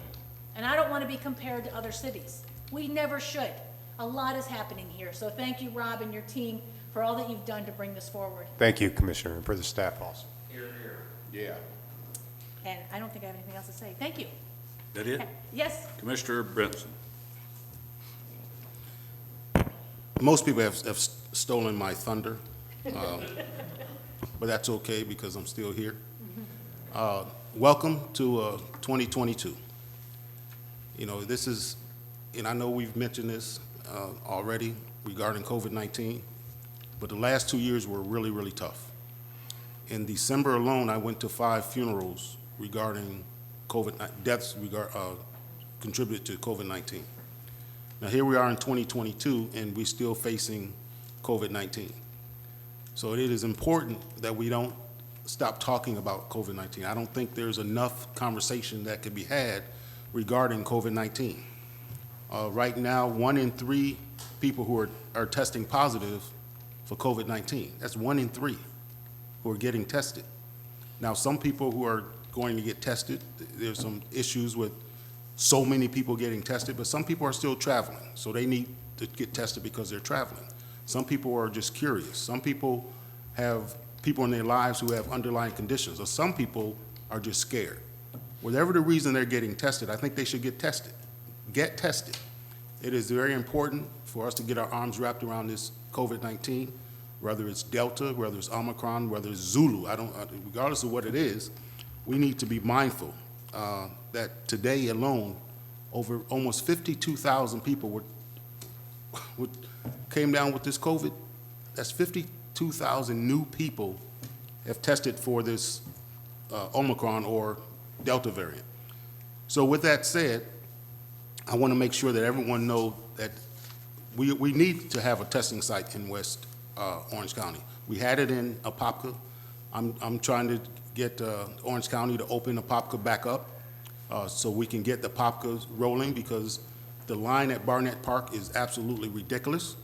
And I don't wanna be compared to other cities. We never should. A lot is happening here, so thank you, Rob, and your team, for all that you've done to bring this forward. Thank you, Commissioner, and for the staff also. Yeah. And I don't think I have anything else to say. Thank you. That it? Yes? Commissioner Brinson. Most people have stolen my thunder, but that's okay because I'm still here. Welcome to 2022. You know, this is, and I know we've mentioned this already regarding COVID-19, but the last 2 years were really, really tough. In December alone, I went to 5 funerals regarding deaths contributed to COVID-19. Now here we are in 2022, and we're still facing COVID-19. So it is important that we don't stop talking about COVID-19. I don't think there's enough conversation that could be had regarding COVID-19. Right now, 1 in 3 people who are testing positive for COVID-19. That's 1 in 3 who are getting tested. Now, some people who are going to get tested, there's some issues with so many people getting tested, but some people are still traveling, so they need to get tested because they're traveling. Some people are just curious. Some people have people in their lives who have underlying conditions, or some people are just scared. Whatever the reason they're getting tested, I think they should get tested. Get tested. It is very important for us to get our arms wrapped around this COVID-19, whether it's Delta, whether it's Omicron, whether it's Zulu. Regardless of what it is, we need to be mindful that today alone, over almost 52,000 people came down with this COVID. That's 52,000 new people have tested for this Omicron or Delta variant. So with that said, I want to make sure that everyone knows that we need to have a testing site in West Orange County. We had it in Apopka. I'm trying to get Orange County to open Apopka back up so we can get the Apopka rolling, because the line at Barnett Park is absolutely ridiculous,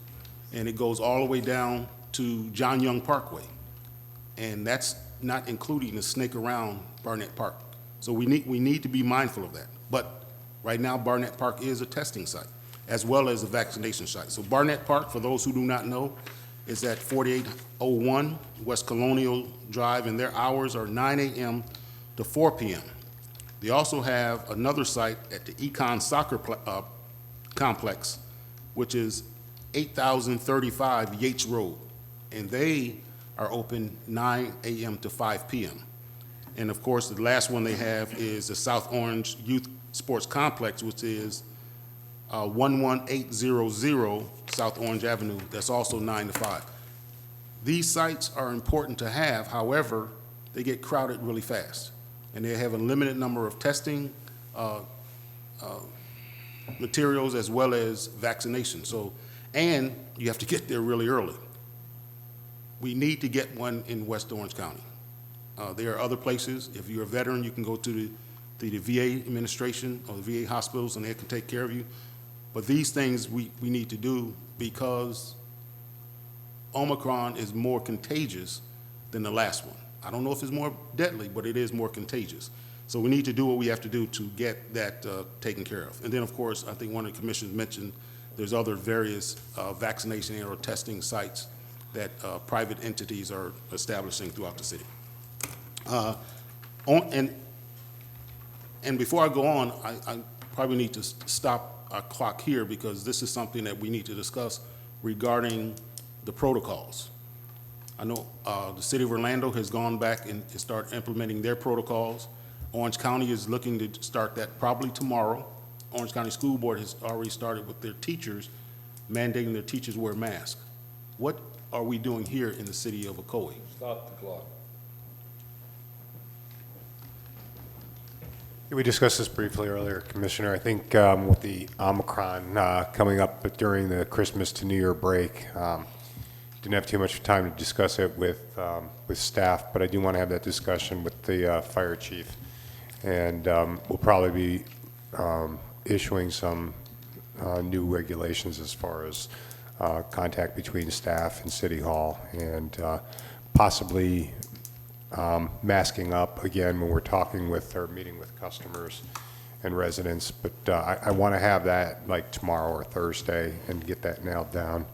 and it goes all the way down to John Young Parkway, and that's not including the snake around Barnett Park. So we need to be mindful of that. But right now, Barnett Park is a testing site as well as a vaccination site. So Barnett Park, for those who do not know, is at 4801 West Colonial Drive, and their hours are 9 a.m. to 4 p.m. They also have another site at the Econ Soccer Complex, which is 8035 Yates Road, and they are open 9 a.m. to 5 p.m. And of course, the last one they have is the South Orange Youth Sports Complex, which is 11800 South Orange Avenue. That's also 9 to 5. These sites are important to have. However, they get crowded really fast, and they have a limited number of testing materials as well as vaccination. So, and you have to get there really early. We need to get one in West Orange County. There are other places. If you're a veteran, you can go to the VA administration or the VA hospitals, and they can take care of you. But these things we need to do, because Omicron is more contagious than the last one. I don't know if it's more deadly, but it is more contagious. So we need to do what we have to do to get that taken care of. And then, of course, I think one of the commissioners mentioned there's other various vaccination or testing sites that private entities are establishing throughout the city. And before I go on, I probably need to stop our clock here, because this is something that we need to discuss regarding the protocols. I know the city of Orlando has gone back and started implementing their protocols. Orange County is looking to start that probably tomorrow. Orange County School Board has already started with their teachers, mandating their teachers wear masks. What are we doing here in the city of Ocoee? Stop the clock. We discussed this briefly earlier, Commissioner. I think with the Omicron coming up during the Christmas to New Year break, didn't have too much time to discuss it with staff, but I do want to have that discussion with the fire chief. And we'll probably be issuing some new regulations as far as contact between staff and City Hall, and possibly masking up again when we're talking with or meeting with customers and residents. But I want to have that like tomorrow or Thursday and get that nailed down.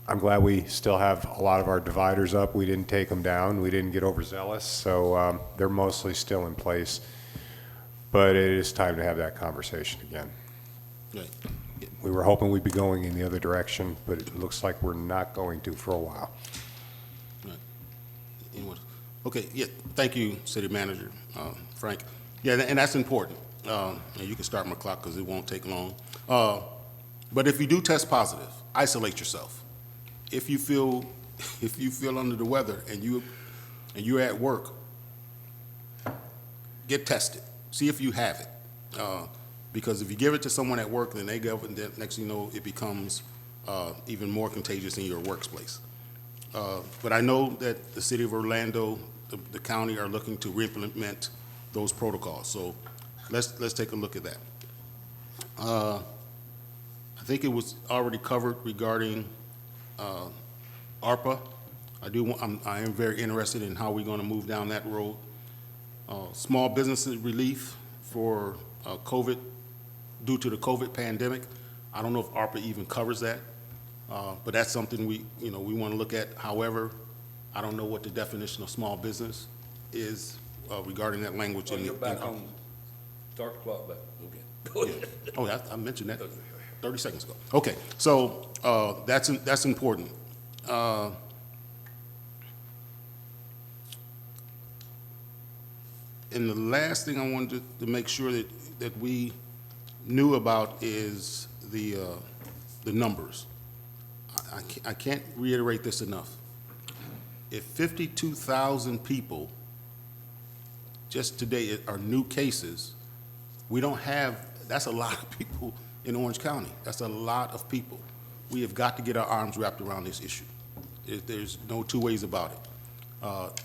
I'm glad we still have a lot of our dividers up. We didn't take them down. We didn't get overzealous, so they're mostly still in place. But it is time to have that conversation again. Right. We were hoping we'd be going in the other direction, but it looks like we're not going to for a while. Right. Anyone? Okay, yeah, thank you, City Manager Frank. Yeah, and that's important. And you can start my clock because it won't take long. But if you do test positive, isolate yourself. If you feel under the weather and you're at work, get tested. See if you have it. Because if you give it to someone at work, then they go, and then next thing you know, it becomes even more contagious in your workplace. But I know that the city of Orlando, the county are looking to re-implement those protocols. So let's take a look at that. I think it was already covered regarding ARPA. I am very interested in how we're going to move down that road. Small businesses relief for COVID, due to the COVID pandemic. I don't know if ARPA even covers that, but that's something we want to look at. However, I don't know what the definition of small business is regarding that language. Well, you're back on, start the clock back. Okay. Go ahead. Oh, I mentioned that 30 seconds ago. Okay, so that's important. And the last thing I wanted to make sure that we knew about is the numbers. I can't reiterate this enough. If 52,000 people just today are new cases, we don't have, that's a lot of people in Orange County. That's a lot of people. We have got to get our arms wrapped around this issue. There's no two ways about it.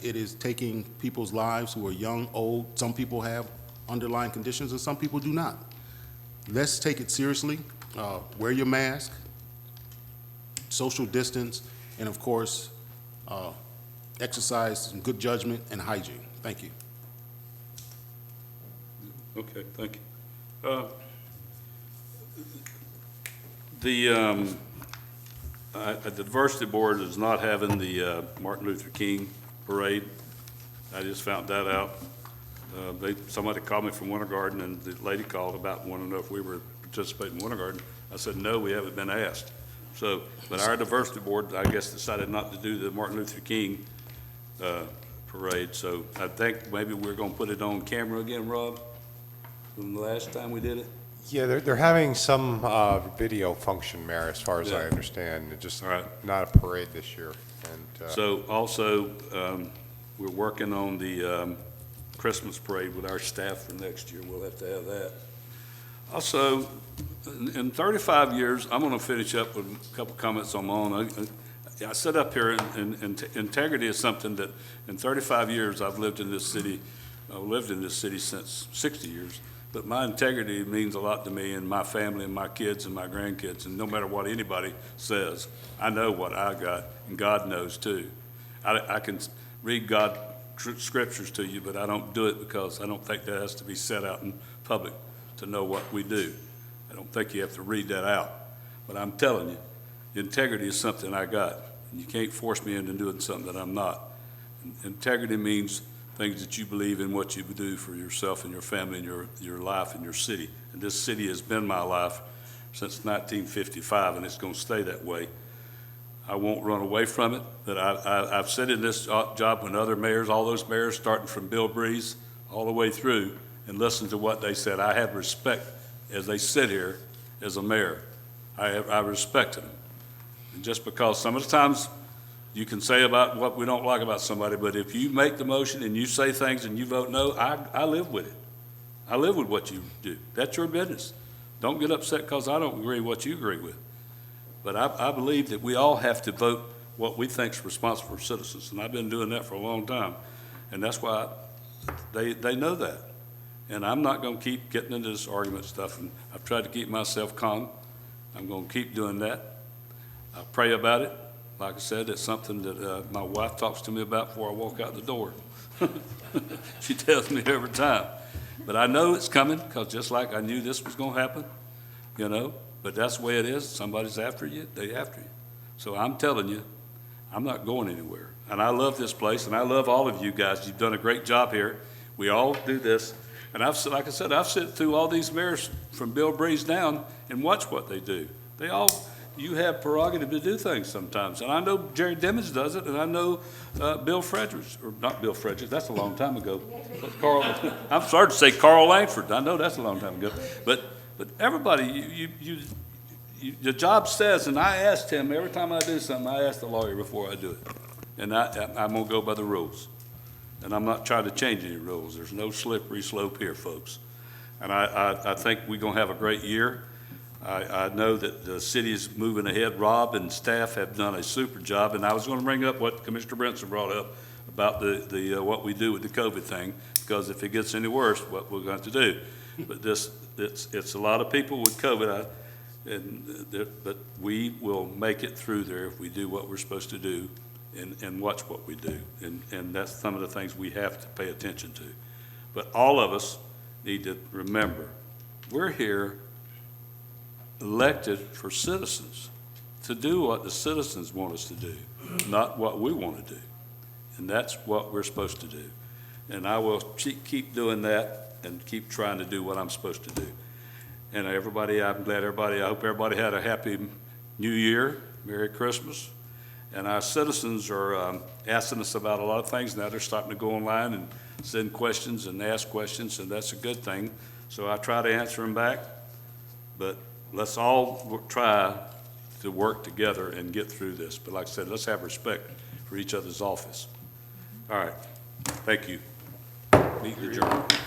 It is taking people's lives who are young, old. Some people have underlying conditions and some people do not. Let's take it seriously. Wear your mask, social distance, and of course, exercise some good judgment and hygiene. Thank you. Okay, thank you. The diversity board is not having the Martin Luther King parade. I just found that out. Somebody called me from Winter Garden, and the lady called about wanting to know if we were participating in Winter Garden. I said, no, we haven't been asked. So, but our diversity board, I guess, decided not to do the Martin Luther King parade. So I think maybe we're going to put it on camera again, Rob, from the last time we did it. Yeah, they're having some video function, Mayor, as far as I Yeah. understand. It's just All right. not a parade this year. And So also, we're working on the Christmas parade with our staff for next year. We'll have to have that. Also, in 35 years, I'm going to finish up with a couple comments on my own. I sit up here, and integrity is something that in 35 years I've lived in this city. I've lived in this city since 60 years. But my integrity means a lot to me and my family and my kids and my grandkids. And no matter what anybody says, I know what I got, and God knows too. I can read God scriptures to you, but I don't do it because I don't think that has to be set out in public to know what we do. I don't think you have to read that out. But I'm telling you, integrity is something I got. And you can't force me into doing something that I'm not. Integrity means things that you believe in, what you do for yourself and your family and your life and your city. And this city has been my life since 1955, and it's going to stay that way. I won't run away from it, but I've said in this job when other mayors, all those mayors, starting from Bill Breeze all the way through, and listen to what they said. I have respect as they sit here as a mayor. I respected them. And just because some of the times you can say about what we don't like about somebody, but if you make the motion and you say things and you vote no, I live with it. I live with what you do. That's your business. Don't get upset because I don't agree with what you agree with. But I believe that we all have to vote what we think is responsible for citizens, and I've been doing that for a long time. And that's why they know that. And I'm not going to keep getting into this argument stuff, and I've tried to keep myself calm. I'm going to keep doing that. I pray about it. Like I said, it's something that my wife talks to me about before I walk out the door. She tells me every time. But I know it's coming, because just like I knew this was going to happen, you know, but that's the way it is. Somebody's after you, they after you. So I'm telling you, I'm not going anywhere. And I love this place, and I love all of you guys. You've done a great job here. We all do this. And like I said, I've sit through all these mayors from Bill Breeze down and watch what they do. You have prerogative to do things sometimes. And I know Jerry Dimmons does it, and I know Bill Fredericks, or not Bill Fredericks, that's a long time ago. I'm sorry to say Carl Langford. I know that's a long time ago. But everybody, the job says, and I asked him, every time I do something, I ask the lawyer before I do it. And I'm going to go by the rules. And I'm not trying to change any rules. There's no slippery slope here, folks. And I think we're going to have a great year. I know that the city is moving ahead. Rob and staff have done a super job, and I was going to bring up what Commissioner Brinson brought up about what we do with the COVID thing, because if it gets any worse, what we're going to do. But it's a lot of people with COVID, but we will make it through there if we do what we're supposed to do and watch what we do. And that's some of the things we have to pay attention to. But all of us need to remember, we're here elected for citizens to do what the citizens want us to do, not what we want to do. And that's what we're supposed to do. And I will keep doing that and keep trying to do what I'm supposed to do. And I'm glad I hope everybody had a happy New Year, Merry Christmas. And our citizens are asking us about a lot of things now. They're starting to go online and send questions and ask questions, and that's a good thing. So I try to answer them back, but let's all try to work together and get through this. But like I said, let's have respect for each other's office. All right, thank you. Meeting adjourned.